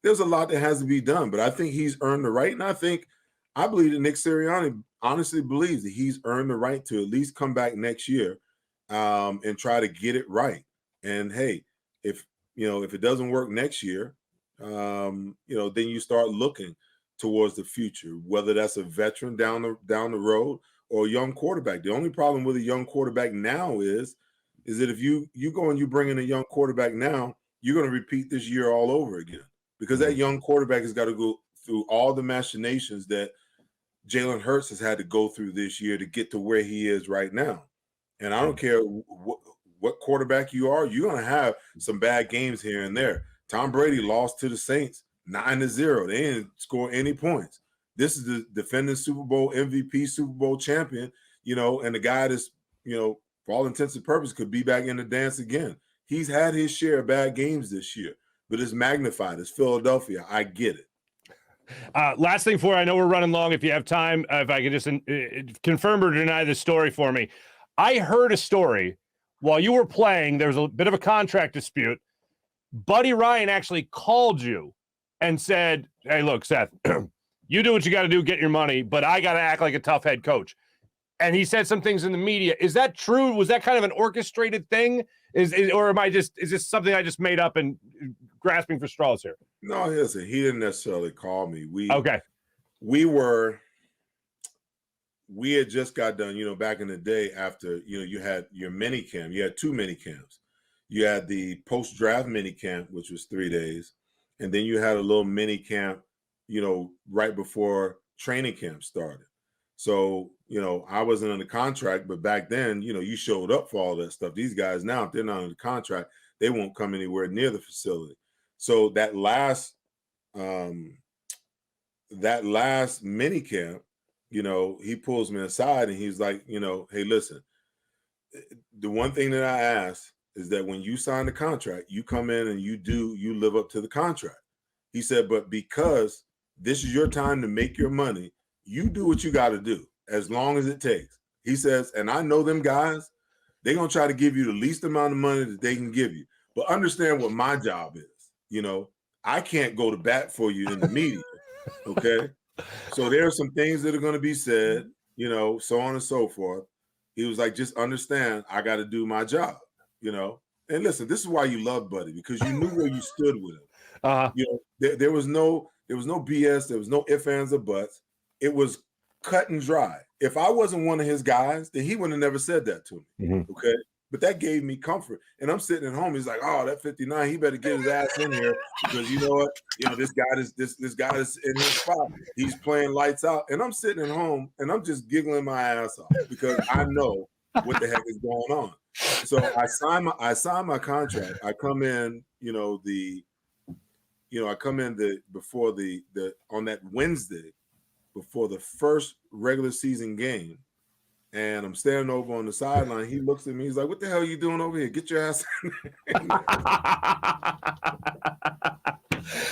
there's a lot that has to be done, but I think he's earned the right. And I believe that Nick Sirianni honestly believes that he's earned the right to at least come back next year and try to get it right. And hey, if it doesn't work next year, then you start looking towards the future, whether that's a veteran down the road or a young quarterback. The only problem with a young quarterback now is that if you go and you bring in a young quarterback now, you're going to repeat this year all over again, because that young quarterback has got to go through all the machinations that Jalen Hurts has had to go through this year to get to where he is right now. And I don't care what quarterback you are, you're going to have some bad games here and there. Tom Brady lost to the Saints 9-0. They didn't score any points. This is the defending Super Bowl MVP, Super Bowl champion, and the guy that's, for all intents and purposes, could be back in the dance again. He's had his share of bad games this year, but it's magnified. It's Philadelphia. I get it. Last thing I know we're running long. If you have time, if I could just confirm or deny this story for me. I heard a story while you were playing. There was a bit of a contract dispute. Buddy Ryan actually called you and said, hey, look, Seth, you do what you got to do, get your money, but I got to act like a tough head coach. And he said some things in the media. Is that true? Was that kind of an orchestrated thing? Or is this something I just made up and grasping for straws here? No, listen, he didn't necessarily call me. We had just got done, back in the day after, you had your mini camp. You had 2 mini camps. You had the post-draft mini camp, which was 3 days. And then you had a little mini camp, right before training camp started. So, I wasn't under contract, but back then, you showed up for all that stuff. These guys now, if they're not under contract, they won't come anywhere near the facility. So that last mini camp, he pulls me aside and he's like, hey, listen, the one thing that I ask is that when you sign the contract, you come in and you live up to the contract. He said, but because this is your time to make your money, you do what you got to do as long as it takes. He says, and I know them guys, they're going to try to give you the least amount of money that they can give you. But understand what my job is. I can't go to bat for you in the media. Okay. So there are some things that are going to be said, so on and so forth. He was like, just understand, I got to do my job, And listen, this is why you love Buddy, because you knew where you stood with him. Uh-huh. There was no BS. There was no ifs, ands, or buts. It was cut and dry. If I wasn't one of his guys, then he would have never said that to me. Mm-hmm. Okay. But that gave me comfort. And I'm sitting at home. He's like, oh, that 59, he better get his ass in here because you know what? This guy is in his spot. He's playing lights out. And I'm sitting at home and I'm just giggling my ass off because I know what the heck is going on. So I sign my contract. I come in, before the on that Wednesday before the first regular season game. And I'm standing over on the sideline. He looks at me. He's like, what the hell are you doing over here? Get your ass in there.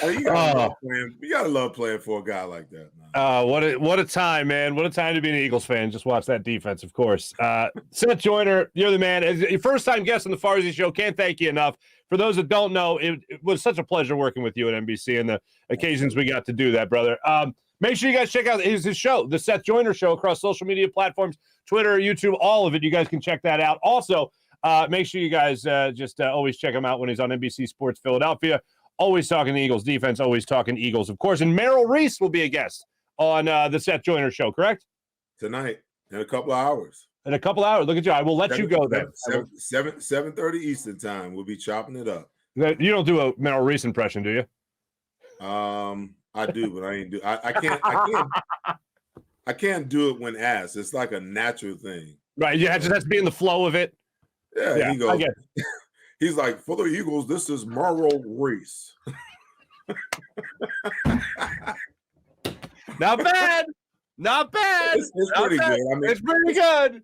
You gotta love playing for a guy like that, man. What a time, man. What a time to be an Eagles fan. Just watch that defense, of course. Seth Joyner, you're the man. As your first time guest on the Farzy Show, can't thank you enough. For those that don't know, it was such a pleasure working with you at NBC and the occasions we got to do that, brother. Make sure you guys check out his show, the Seth Joyner Show, across social media platforms, Twitter, YouTube, all of it. You guys can check that out. Also, make sure you guys just always check him out when he's on NBC Sports Philadelphia. Always talking the Eagles defense, always talking Eagles, of course. And Merrill Reese will be a guest on the Seth Joyner Show, correct? Tonight, in a couple of hours. In a couple of hours. Look at you. I will let you go then. 7:30 Eastern time. We'll be chopping it up. You don't do a Merrill Reese impression, do you? I do, but I ain't do. I can't do it when asked. It's like a natural thing. Right. You just have to be in the flow of it. Yeah. He goes. He's like, for the Eagles, this is Merrill Reese. Not bad. Not bad. It's pretty good. I mean, it's pretty good.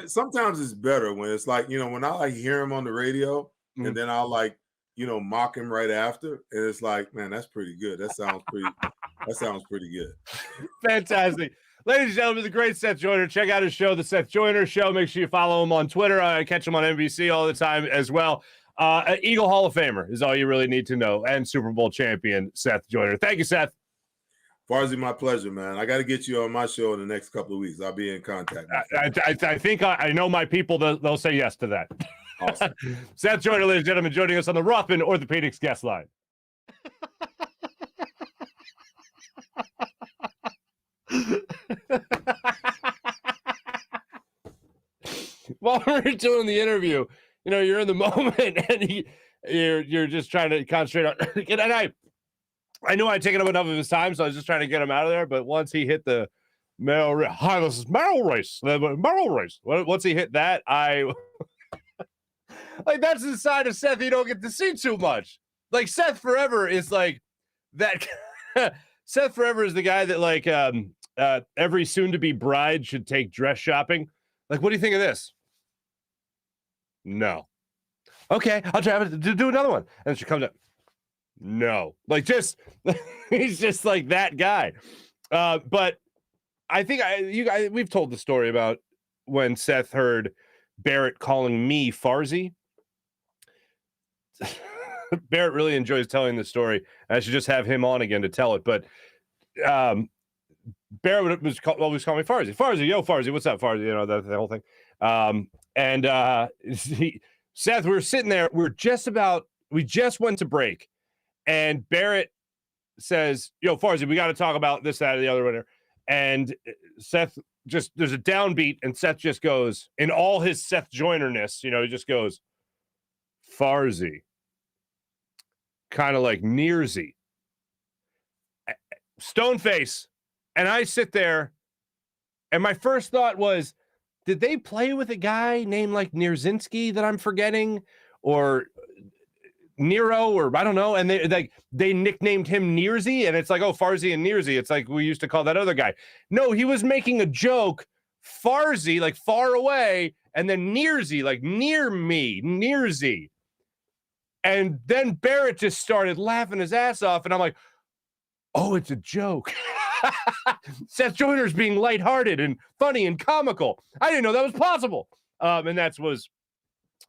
Sometimes it's better when it's like, when I hear him on the radio and then I'll mock him right after. And it's like, man, that's pretty good. That sounds pretty good. Fantastic. Ladies and gentlemen, the great Seth Joyner. Check out his show, The Seth Joyner Show. Make sure you follow him on Twitter. I catch him on NBC all the time as well. Eagle Hall of Famer is all you really need to know, and Super Bowl champion Seth Joyner. Thank you, Seth. Farzy, my pleasure, man. I got to get you on my show in the next couple of weeks. I'll be in contact. I think I know my people. They'll say yes to that. Awesome. Seth Joyner, ladies and gentlemen, joining us on the Rothman Orthopaedics guest line. While we're doing the interview, you're in the moment and you're just trying to concentrate on. And I knew I'd taken up enough of his time, so I was just trying to get him out of there. But once he hit the hi, this is Merrill Reese. Merrill Reese. Once he hit that, that's the side of Seth you don't get to see too much. Like Seth Forever is like that. Seth Forever is the guy that every soon-to-be bride should take dress shopping. Like, what do you think of this? No. Okay, I'll try to do another one. And she comes up. No. He's just like that guy. But I think we've told the story about when Seth heard Barrett calling me Farzy. Barrett really enjoys telling the story. I should just have him on again to tell it. But Barrett was always calling me Farzy. Farzy, yo, Farzy, what's up, Farzy? The whole thing. Seth, we were sitting there. We just went to break. And Barrett says, yo, Farzy, we got to talk about this, that, or the other, whatever. And Seth there's a downbeat, and Seth just goes, in all his Seth Joynerness, he just goes, Farzy. Kind of like Nearsy. Stone face. And I sit there And my first thought was, did they play with a guy named like Nierzinski that I'm forgetting, or Nero, or I don't know? And they nicknamed him Nierzy, and it's like, oh, Farzy and Nierzy. It's like we used to call that other guy. No, he was making a joke. Farzy, like far away, and then Nierzy, like near me, Nierzy. And then Barrett just started laughing his ass off, and I'm like, oh, it's a joke. Seth Joyner's being lighthearted and funny and comical. I didn't know that was possible. And that was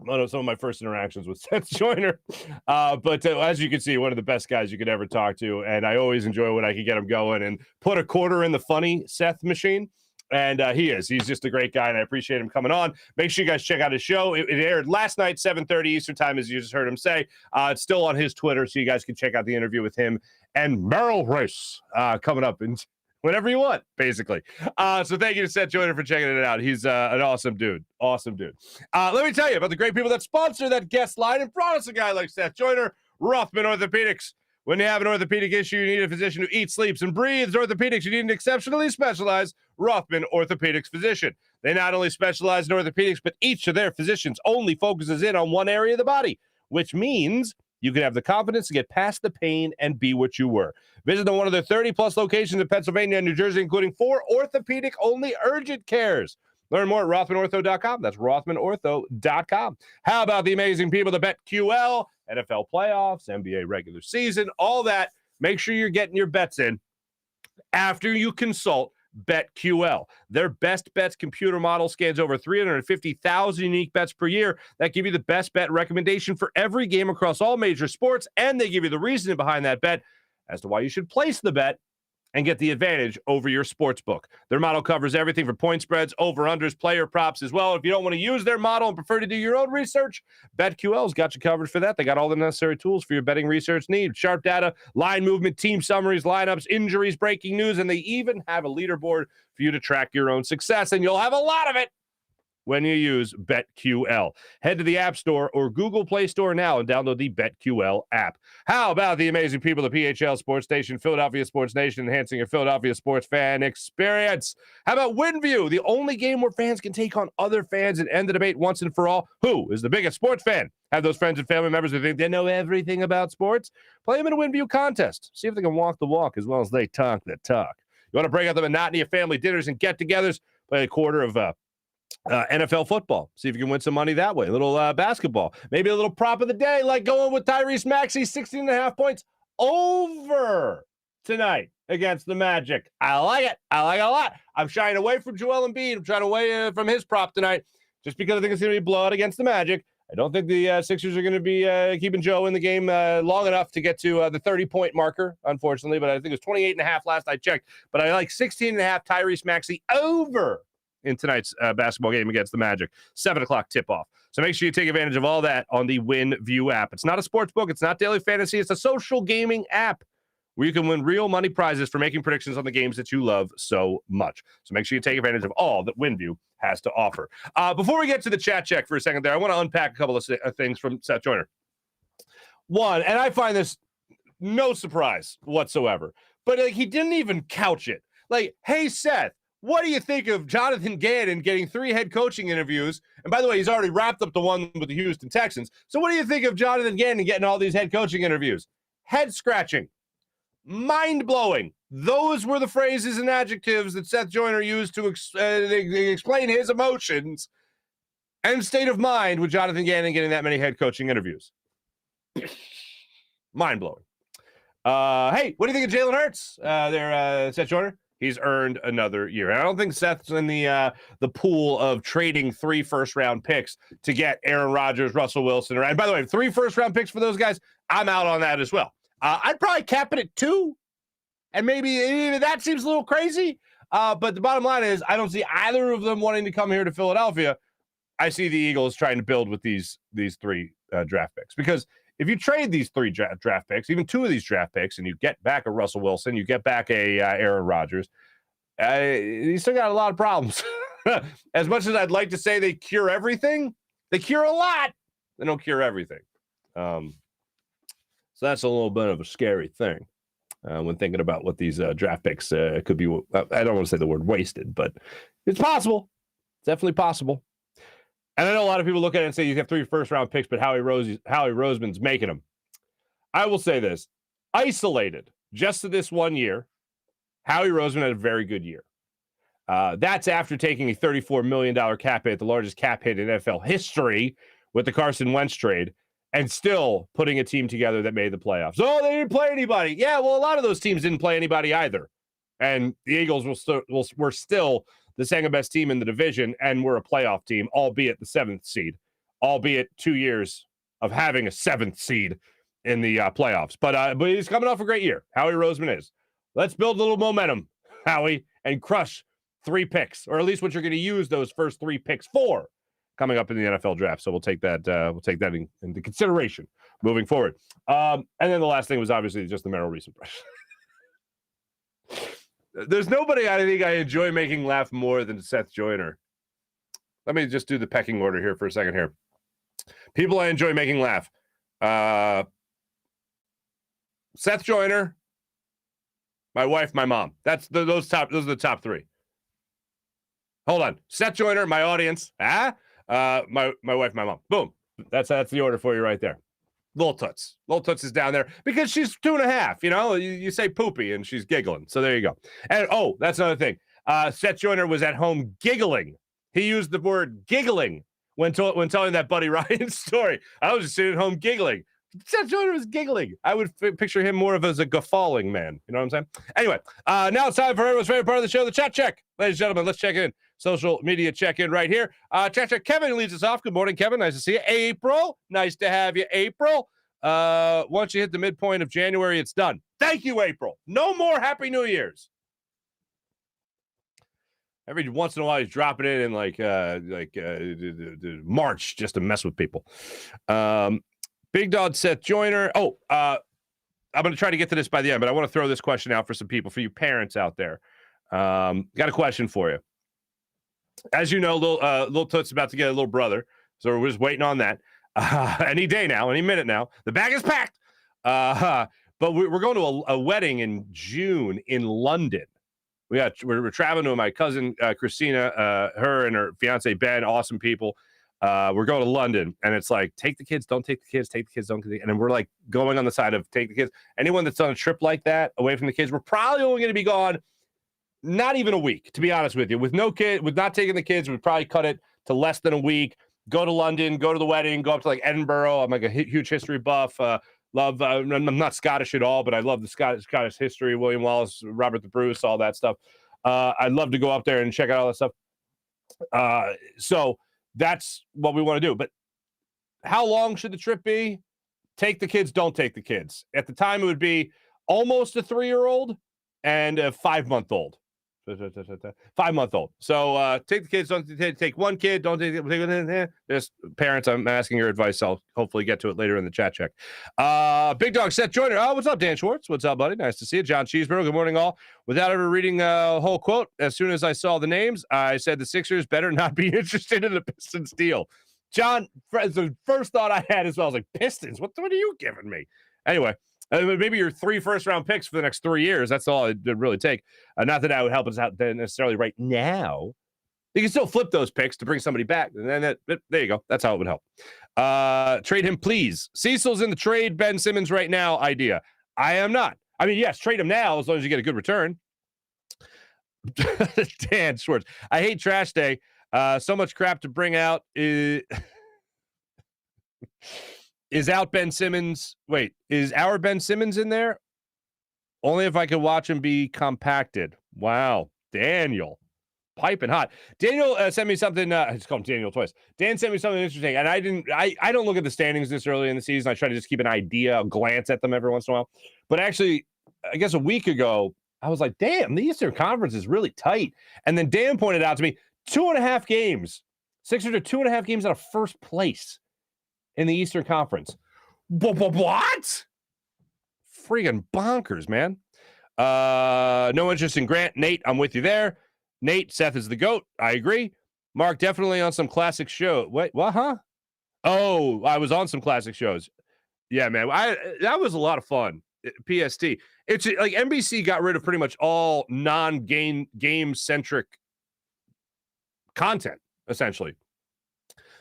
some of my first interactions with Seth Joyner. But as you can see, one of the best guys you could ever talk to. And I always enjoy when I can get him going and put a quarter in the funny Seth machine. And he's just a great guy, and I appreciate him coming on. Make sure you guys check out his show. It aired last night, 7:30 Eastern time, as you just heard him say. It's still on his Twitter, so you guys can check out the interview with him and Merrill Race coming up in whenever you want, basically. So thank you to Seth Joyner for checking it out. He's an awesome dude. Awesome dude. Let me tell you about the great people that sponsor that guest line and brought us a guy like Seth Joyner, Rothman Orthopaedics. When you have an orthopedic issue, you need a physician who eats, sleeps, and breathes orthopedics. You need an exceptionally specialized Rothman Orthopaedics physician. They not only specialize in orthopedics, but each of their physicians only focuses in on one area of the body, which means you can have the confidence to get past the pain and be what you were. Visit one of their 30-plus locations in Pennsylvania and New Jersey, including 4 orthopedic-only urgent cares. Learn more at RothmanOrtho.com. That's RothmanOrtho.com. How about the amazing people at BetQL, NFL playoffs, NBA regular season, all that. Make sure you're getting your bets in after you consult BetQL. Their best bets computer model scans over 350,000 unique bets per year that give you the best bet recommendation for every game across all major sports, and they give you the reasoning behind that bet as to why you should place the bet and get the advantage over your sports book. Their model covers everything from point spreads, over-unders, player props as well. If you don't want to use their model and prefer to do your own research, BetQL's got you covered for that. They got all the necessary tools for your betting research needs. Sharp data, line movement, team summaries, lineups, injuries, breaking news, and they even have a leaderboard for you to track your own success, and you'll have a lot of it when you use BetQL. Head to the App Store or Google Play Store now and download the BetQL app. How about the amazing people at PHL Sports Station, Philadelphia Sports Nation, enhancing your Philadelphia sports fan experience? How about WinView, the only game where fans can take on other fans and end the debate once and for all? Who is the biggest sports fan? Have those friends and family members who think they know everything about sports? Play them in a WinView contest. See if they can walk the walk as well as they talk the talk. You want to break up the monotony of family dinners and get-togethers? Play a quarter of NFL football. See if you can win some money that way. A little basketball. Maybe a little prop of the day, like going with Tyrese Maxey, 16.5 points over tonight against the Magic. I like it. I like it a lot. I'm shying away from Joel Embiid. I'm trying away from his prop tonight just because I think it's going to be blowout against the Magic. I don't think the Sixers are going to be keeping Joe in the game long enough to get to the 30-point marker, unfortunately, but I think it was 28.5 last I checked. But I like 16.5 Tyrese Maxey over in tonight's basketball game against the Magic. 7 o'clock tip-off. So make sure you take advantage of all that on the WinView app. It's not a sports book. It's not daily fantasy. It's a social gaming app where you can win real money prizes for making predictions on the games that you love so much. So make sure you take advantage of all that WinView has to offer. Before we get to the chat check for a second there, I want to unpack a couple of things from Seth Joyner. One, and I find this no surprise whatsoever, but he didn't even couch it. Like, hey, Seth, what do you think of Jonathan Gannon getting 3 head coaching interviews? And by the way, he's already wrapped up the one with the Houston Texans. So what do you think of Jonathan Gannon getting all these head coaching interviews? Head scratching. Mind-blowing. Those were the phrases and adjectives that Seth Joyner used to explain his emotions and state of mind with Jonathan Gannon getting that many head coaching interviews. Mind-blowing. Hey, what do you think of Jalen Hurts Seth Joyner? He's earned another year. And I don't think Seth's in the pool of trading 3 first-round picks to get Aaron Rodgers, Russell Wilson. And by the way, 3 first-round picks for those guys, I'm out on that as well. I'd probably cap it at 2. And maybe even that seems a little crazy. But the bottom line is I don't see either of them wanting to come here to Philadelphia. I see the Eagles trying to build with these 3 draft picks. Because if you trade these 3 draft picks, even 2 of these draft picks, and you get back a Russell Wilson, you get back a Aaron Rodgers, you still got a lot of problems. As much as I'd like to say they cure everything, they cure a lot. They don't cure everything. So that's a little bit of a scary thing. when thinking about what these draft picks could be. I don't want to say the word wasted, but it's possible. It's definitely possible. And I know a lot of people look at it and say you have 3 first-round picks, but Howie Roseman's making them. I will say this. Isolated just to this 1 year, Howie Roseman had a very good year. That's after taking a $34 million cap hit, the largest cap hit in NFL history with the Carson Wentz trade, and still putting a team together that made the playoffs. Oh, they didn't play anybody. Yeah, well, a lot of those teams didn't play anybody either. And the Eagles were still the second best team in the division, and we're a playoff team, albeit the 7th seed, albeit 2 years of having a 7th seed in the playoffs. But he's coming off a great year. Howie Roseman is. Let's build a little momentum, Howie, and crush 3 picks, or at least what you're going to use those first 3 picks for coming up in the NFL draft. So we'll take that into consideration moving forward. And then the last thing was obviously just the Merrill Reese impression. There's nobody I think I enjoy making laugh more than Seth Joyner. Let me just do the pecking order here for a second here. People I enjoy making laugh. Seth Joyner, my wife, my mom. Those are the top 3. Hold on. Seth Joyner, my audience. My wife, my mom. Boom. That's the order for you right there. Little Toots. Little Toots is down there because she's 2.5. You know, you say poopy and she's giggling. So there you go. And that's another thing. Seth Joyner was at home giggling. He used the word giggling when telling that Buddy Ryan story. I was just sitting at home giggling. Seth Joyner was giggling. I would picture him more of as a guffawing man. You know what I'm saying? Anyway, now it's time for everyone's favorite part of the show, the chat check. Ladies and gentlemen, let's check in. Social media check-in right here. Chat check. Kevin leads us off. Good morning, Kevin. Nice to see you. April. Nice to have you, April. Once you hit the midpoint of January, it's done. Thank you, April. No more Happy New Year's. Every once in a while, he's dropping it in like March just to mess with people. Big Dog Seth Joyner. I'm going to try to get to this by the end, but I want to throw this question out for some people, for you parents out there. Got a question for you. As you know, little Toot's about to get a little brother, so we're just waiting on that. Any day now, any minute now. The bag is packed. But we're going to a wedding in June in London. We're traveling to my cousin Christina, her and her fiance Ben, awesome people. We're going to London, and it's like, take the kids, don't take the kids, take the kids, don't take the kids. And then we're like going on the side of take the kids. Anyone that's on a trip like that away from the kids, we're probably only going to be gone not even a week, to be honest with you. With no kid, with not taking the kids, we'd probably cut it to less than a week. Go to London, go to the wedding, go up to like Edinburgh. I'm like a huge history buff. Love. I'm not Scottish at all, but I love the Scottish history. William Wallace, Robert the Bruce, all that stuff. I'd love to go up there and check out all that stuff. So that's what we want to do. But how long should the trip be? Take the kids, don't take the kids. At the time, it would be almost a 3-year-old and a 5-month-old. 5-month-old. So take the kids, don't take one kid, don't take just parents. I'm asking your advice. I'll hopefully get to it later in the chat check. Big Dog Seth Joyner. Oh, what's up, Dan Schwartz? What's up, buddy? Nice to see you. John Cheeseborough. Good morning, all. Without ever reading a whole quote, as soon as I saw the names, I said the Sixers better not be interested in the Pistons deal. John, the first thought I had as well, I was like, Pistons? What are you giving me? Anyway. Maybe your 3 first-round picks for the next 3 years. That's all it would really take. Not that would help us out necessarily right now. You can still flip those picks to bring somebody back. And then there you go. That's how it would help. Trade him, please. Cecil's in the trade Ben Simmons right now idea. I am not. I mean, yes, trade him now as long as you get a good return. Dan Schwartz. I hate trash day. So much crap to bring out. Is out Ben Simmons? Wait, is our Ben Simmons in there? Only if I could watch him be compacted. Wow, Daniel, piping hot. Daniel sent me something. I just called him Daniel twice. Dan sent me something interesting, and I don't look at the standings this early in the season. I try to just keep an idea, glance at them every once in a while. But actually, I guess a week ago, I was like, damn, the Eastern Conference is really tight. And then Dan pointed out to me 2.5 games. Sixers are 2.5 games out of first place in the Eastern Conference. What? Freaking bonkers, man. No interest in Grant. Nate, I'm with you there. Nate, Seth is the GOAT. I agree. Marc, definitely on some classic show. Wait, what, huh? Oh, I was on some classic shows. Yeah, man. That was a lot of fun. PST. It's like NBC got rid of pretty much all non-game centric content, essentially.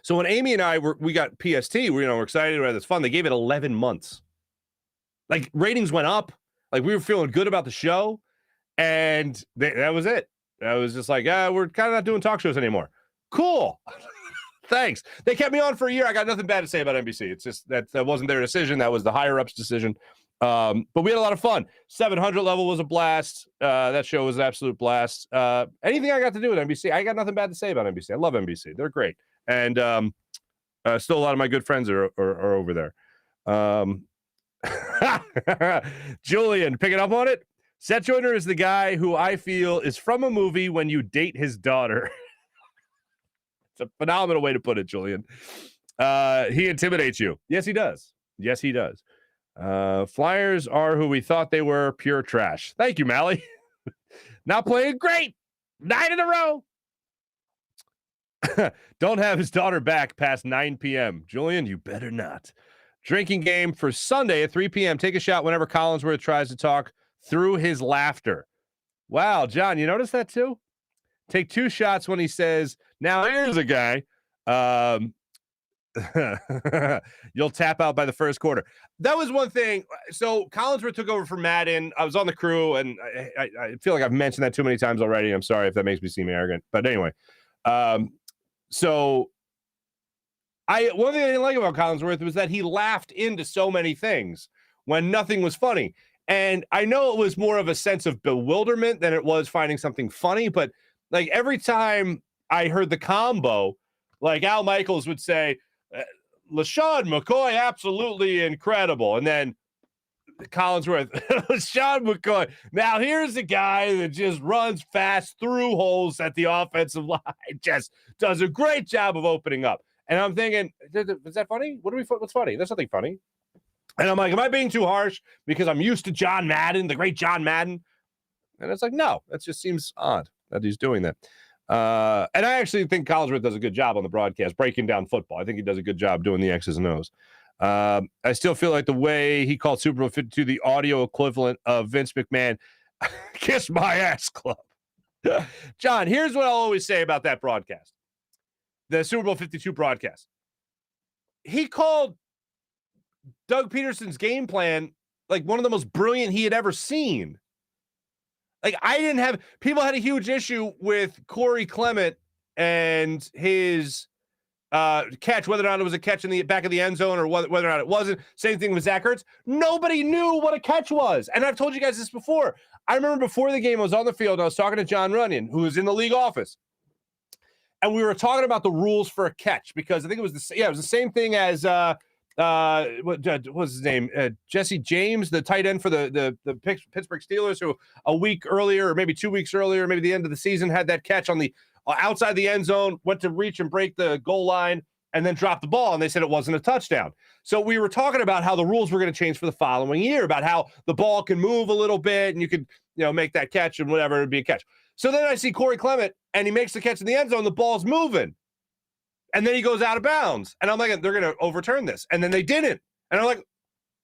So when Amy and I we got PST, we're excited, we had this fun. They gave it 11 months. Like ratings went up. Like we were feeling good about the show, and that was it. I was just like, we're kind of not doing talk shows anymore. Cool. Thanks. They kept me on for a year. I got nothing bad to say about NBC. It's just that wasn't their decision. That was the higher ups' decision. But we had a lot of fun. 700 level was a blast. That show was an absolute blast. Anything I got to do with NBC, I got nothing bad to say about NBC. I love NBC. They're great. And still a lot of my good friends are over there. Julian, picking up on it. Seth Joyner is the guy who I feel is from a movie when you date his daughter. It's a phenomenal way to put it, Julian. He intimidates you. Yes, he does. Yes, he does. Flyers are who we thought they were, pure trash. Thank you, Mally. Not playing great. 9 in a row. Don't have his daughter back past 9 p.m. Julian, you better not. Drinking game for Sunday at 3 p.m. Take a shot whenever Collinsworth tries to talk through his laughter. Wow, John, you notice that too? Take 2 shots when he says, now here's a guy. You'll tap out by the first quarter. That was one thing. So Collinsworth took over for Madden. I was on the crew, and I feel like I've mentioned that too many times already. I'm sorry if that makes me seem arrogant. But anyway, so one thing I didn't like about Collinsworth was that he laughed into so many things when nothing was funny. And I know it was more of a sense of bewilderment than it was finding something funny. But like every time I heard the combo, like Al Michaels would say, LaShawn McCoy, absolutely incredible. And then Collinsworth, LaShawn McCoy. Now here's a guy that just runs fast through holes at the offensive line. Just does a great job of opening up. And I'm thinking, is that funny? What's funny? There's nothing funny. And I'm like, am I being too harsh because I'm used to John Madden, the great John Madden? And it's like, no, that just seems odd that he's doing that. And I actually think Collinsworth does a good job on the broadcast, breaking down football. I think he does a good job doing the X's and O's. I still feel like the way he called Super Bowl 52 the audio equivalent of Vince McMahon, kiss my ass club. John, here's what I'll always say about that broadcast. The Super Bowl 52 broadcast. He called Doug Peterson's game plan like one of the most brilliant he had ever seen. Like people had a huge issue with Corey Clement and his catch, whether or not it was a catch in the back of the end zone or whether or not it wasn't. Same thing with Zach Ertz. Nobody knew what a catch was. And I've told you guys this before. I remember before the game, I was on the field and I was talking to John Runyon, who was in the league office. And we were talking about the rules for a catch because I think it was it was the same thing as what was his name? Jesse James, the tight end for the Pittsburgh Steelers, who a week earlier, or maybe 2 weeks earlier, maybe the end of the season, had that catch on the outside the end zone, went to reach and break the goal line, and then dropped the ball, and they said it wasn't a touchdown. So we were talking about how the rules were going to change for the following year, about how the ball can move a little bit, and you could make that catch and whatever, it'd be a catch. So then I see Corey Clement, and he makes the catch in the end zone, the ball's moving. And then he goes out of bounds. And I'm like, they're going to overturn this. And then they didn't. And I'm like,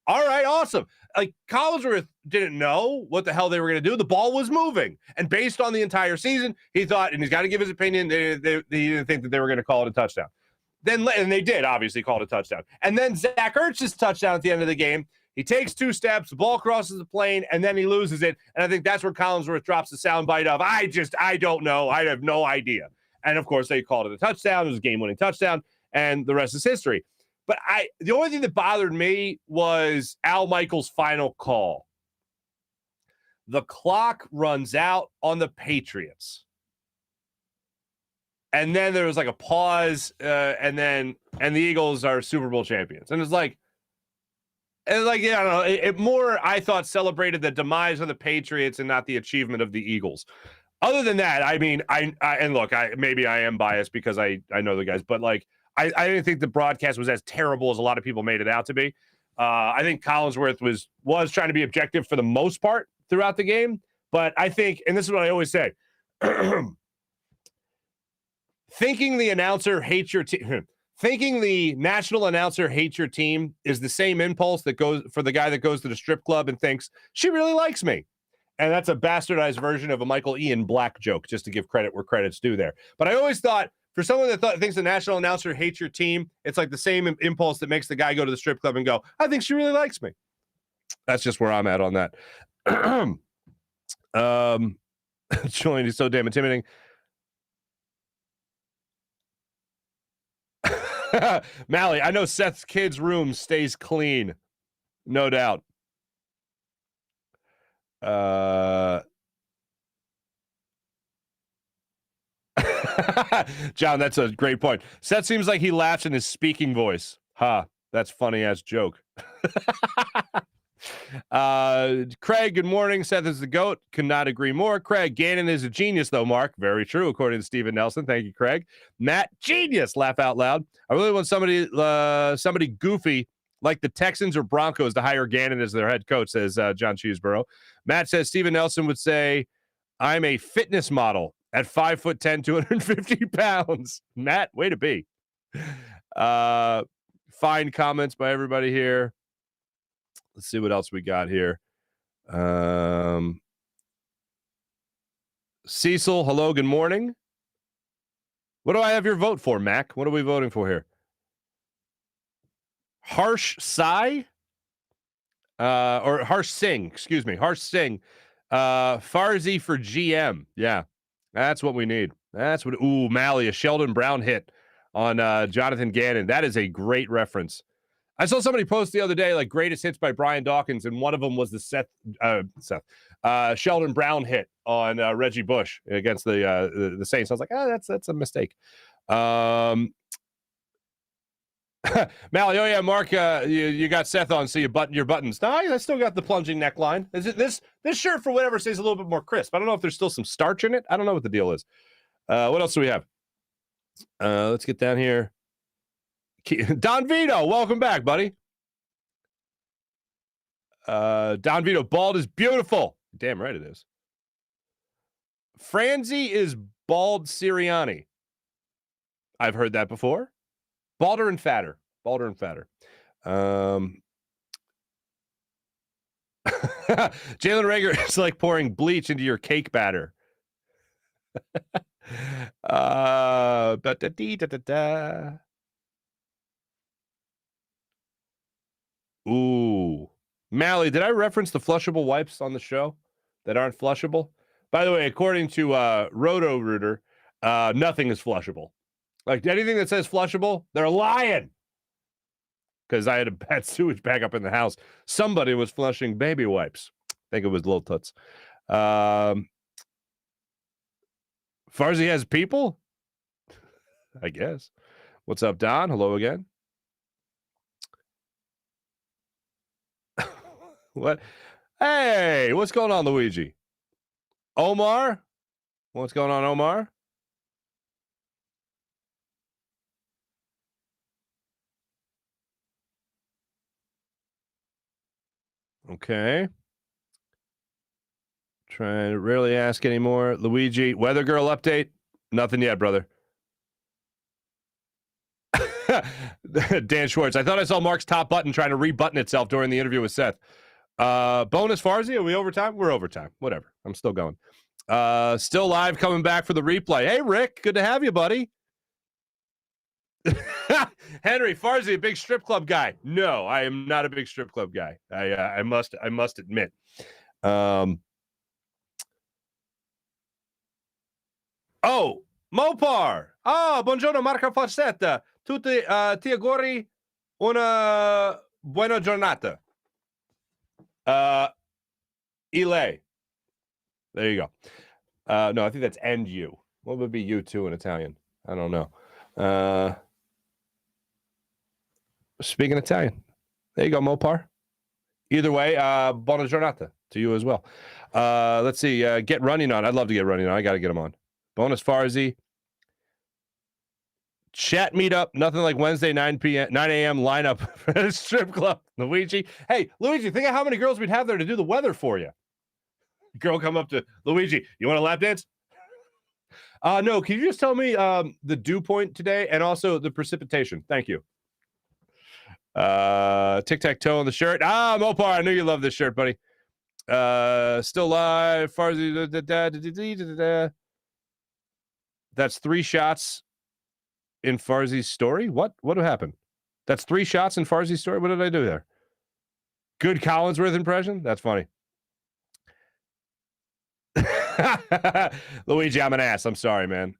all right, awesome. Like, Collinsworth didn't know what the hell they were going to do. The ball was moving. And based on the entire season, he thought, and he's got to give his opinion, he didn't think that they were going to call it a touchdown. And they did, obviously, call it a touchdown. And then Zach Ertz's touchdown at the end of the game, he takes 2 steps, the ball crosses the plane, and then he loses it. And I think that's where Collinsworth drops the soundbite of, I don't know. I have no idea. And, of course, they called it a touchdown. It was a game-winning touchdown, and the rest is history. But the only thing that bothered me was Al Michaels' final call. The clock runs out on the Patriots. And then there was like a pause, and the Eagles are Super Bowl champions. And it's like, I don't know. It more, I thought, celebrated the demise of the Patriots and not the achievement of the Eagles. Other than that, I mean, maybe I am biased because I know the guys, but like, I didn't think the broadcast was as terrible as a lot of people made it out to be. I think Collinsworth was trying to be objective for the most part throughout the game, but I think, and this is what I always say, thinking the announcer hates your team. Thinking the national announcer hates your team is the same impulse that goes for the guy that goes to the strip club and thinks she really likes me. And that's a bastardized version of a Michael Ian Black joke, just to give credit where credit's due there. But I always thought, for someone that thinks the national announcer hates your team, it's like the same impulse that makes the guy go to the strip club and go, I think she really likes me. That's just where I'm at on that. Julian is so damn intimidating. Mally, I know Seth's kid's room stays clean. No doubt. John, that's a great point. Seth seems like he laughs in his speaking voice. That's funny ass joke. Craig, good morning. Seth is the GOAT. Could not agree more. Craig, Gannon is a genius, though, Mark. Very true, according to Stephen Nelson. Thank you, Craig. Matt, genius. Laugh out loud. I really want somebody goofy like the Texans or Broncos to hire Gannon as their head coach, says John Cheeseborough. Matt says Stephen Nelson would say, I'm a fitness model at 5'10", 250 pounds. Matt, way to be. Fine comments by everybody here. Let's see what else we got here. Cecil, hello, good morning. What do I have your vote for, Mac? What are we voting for here? Harsh Sai? Or Harsh Singh, excuse me. Harsh Singh. Farzy for GM. Yeah, that's what we need. That's what. Ooh, Mally, a Sheldon Brown hit on Jonathan Gannon. That is a great reference. I saw somebody post the other day, like, greatest hits by Brian Dawkins, and one of them was the Sheldon Brown hit on Reggie Bush against the Saints. I was like, that's a mistake. Mally, oh yeah, Mark, you got Seth on, so you button your buttons. No, I still got the plunging neckline. Is it this shirt, for whatever, stays a little bit more crisp. I don't know if there's still some starch in it. I don't know what the deal is. What else do we have? Let's get down here. Don Vito, welcome back, buddy. Don Vito, bald is beautiful. Damn right it is. Franzi is bald Sirianni. I've heard that before. Balder and fatter. Balder and fatter. Jalen Rager is like pouring bleach into your cake batter. Ooh. Mally, did I reference the flushable wipes on the show that aren't flushable? By the way, according to Roto-Rooter, nothing is flushable. Like, anything that says flushable, they're lying. Because I had a bad sewage back up in the house. Somebody was flushing baby wipes. I think it was Lil Toots. Farzy has people? I guess. What's up, Don? Hello again. What? Hey, what's going on, Luigi? Omar? What's going on, Omar? Okay. Trying to rarely ask anymore. Luigi, weather girl update? Nothing yet, brother. Dan Schwartz, I thought I saw Mark's top button trying to rebutton itself during the interview with Seth. Bonus Farzy, are we overtime? We're overtime. Whatever. I'm still going. Still live, coming back for the replay. Hey, Rick, good to have you, buddy. Henry, Farzy, a big strip club guy. No, I am not a big strip club guy. I must admit. Oh, Mopar. Buongiorno, Marco Farsetta. Tutti ti auguri una buona giornata. Ile. There you go. No, I think that's and you. What would be you too in Italian? I don't know. Speaking Italian. There you go, Mopar. Either way, buona giornata to you as well. Let's see. Get running on. I'd love to get running on. I got to get him on. Bonus Farzy. Chat meetup. Nothing like Wednesday, 9 a.m. lineup at a strip club. Luigi. Hey, Luigi, think of how many girls we'd have there to do the weather for you. Girl come up to Luigi. You want a lap dance? No, can you just tell me the dew point today and also the precipitation? Thank you. Tic-tac-toe on the shirt. Mopar, I knew you love this shirt, buddy. Still live. Farzy. That's 3 shots in Farzi's story. What happened? That's 3 shots in Farzi's story. What did I do there? Good Collinsworth impression. That's funny. Luigi, I'm an ass. I'm sorry, man.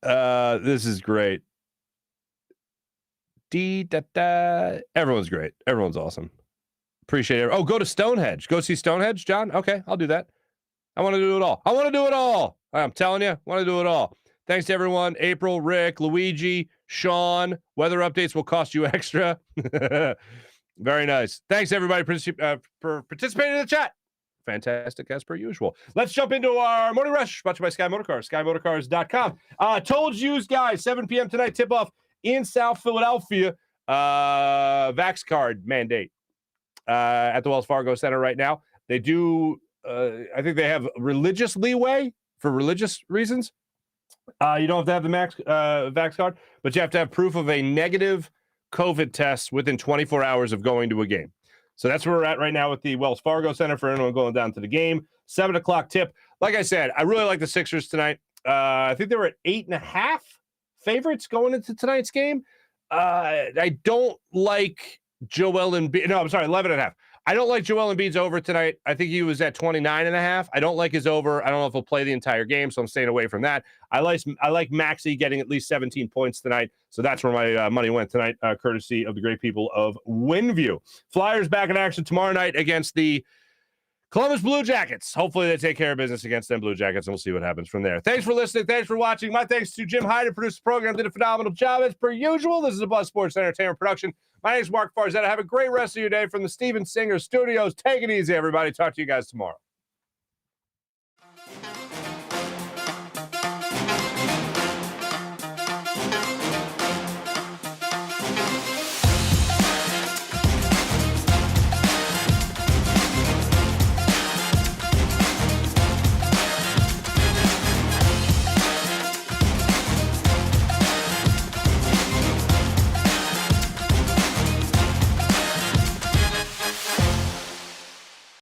This is great. Everyone's great. Everyone's awesome. Appreciate it. Oh, go to Stonehenge. Go see Stonehenge, John? Okay, I'll do that. I want to do it all. I want to do it all. I'm telling you, I want to do it all. Thanks to everyone. April, Rick, Luigi, Sean. Weather updates will cost you extra. Very nice. Thanks, everybody, for participating in the chat. Fantastic, as per usual. Let's jump into our Morning Rush, brought to you by Sky Motorcars, skymotorcars.com. Told Yous, guys, 7 p.m. tonight, tip-off in South Philadelphia. Vax card mandate at the Wells Fargo Center right now. They do, I think they have religious leeway for religious reasons. You don't have to have the Vax card, but you have to have proof of a negative COVID test within 24 hours of going to a game. So that's where we're at right now with the Wells Fargo Center for anyone going down to the game. 7 o'clock tip. Like I said, I really like the Sixers tonight. I think they were at 8.5 favorites going into tonight's game. I don't like Joel Embiid. No, I'm sorry, 11.5. I don't like Joel Embiid's over tonight. I think he was at 29.5. I don't like his over. I don't know if he'll play the entire game, so I'm staying away from that. I like Maxey getting at least 17 points tonight, so that's where my money went tonight, courtesy of the great people of Windview. Flyers back in action tomorrow night against the Columbus Blue Jackets. Hopefully they take care of business against them Blue Jackets, and we'll see what happens from there. Thanks for listening. Thanks for watching. My thanks to Jim Hyde, who produced the program, did a phenomenal job as per usual. This is a Buzz Sports Entertainment production. My name is Marc Farzetta. Have a great rest of your day from the Steven Singer Studios. Take it easy, everybody. Talk to you guys tomorrow.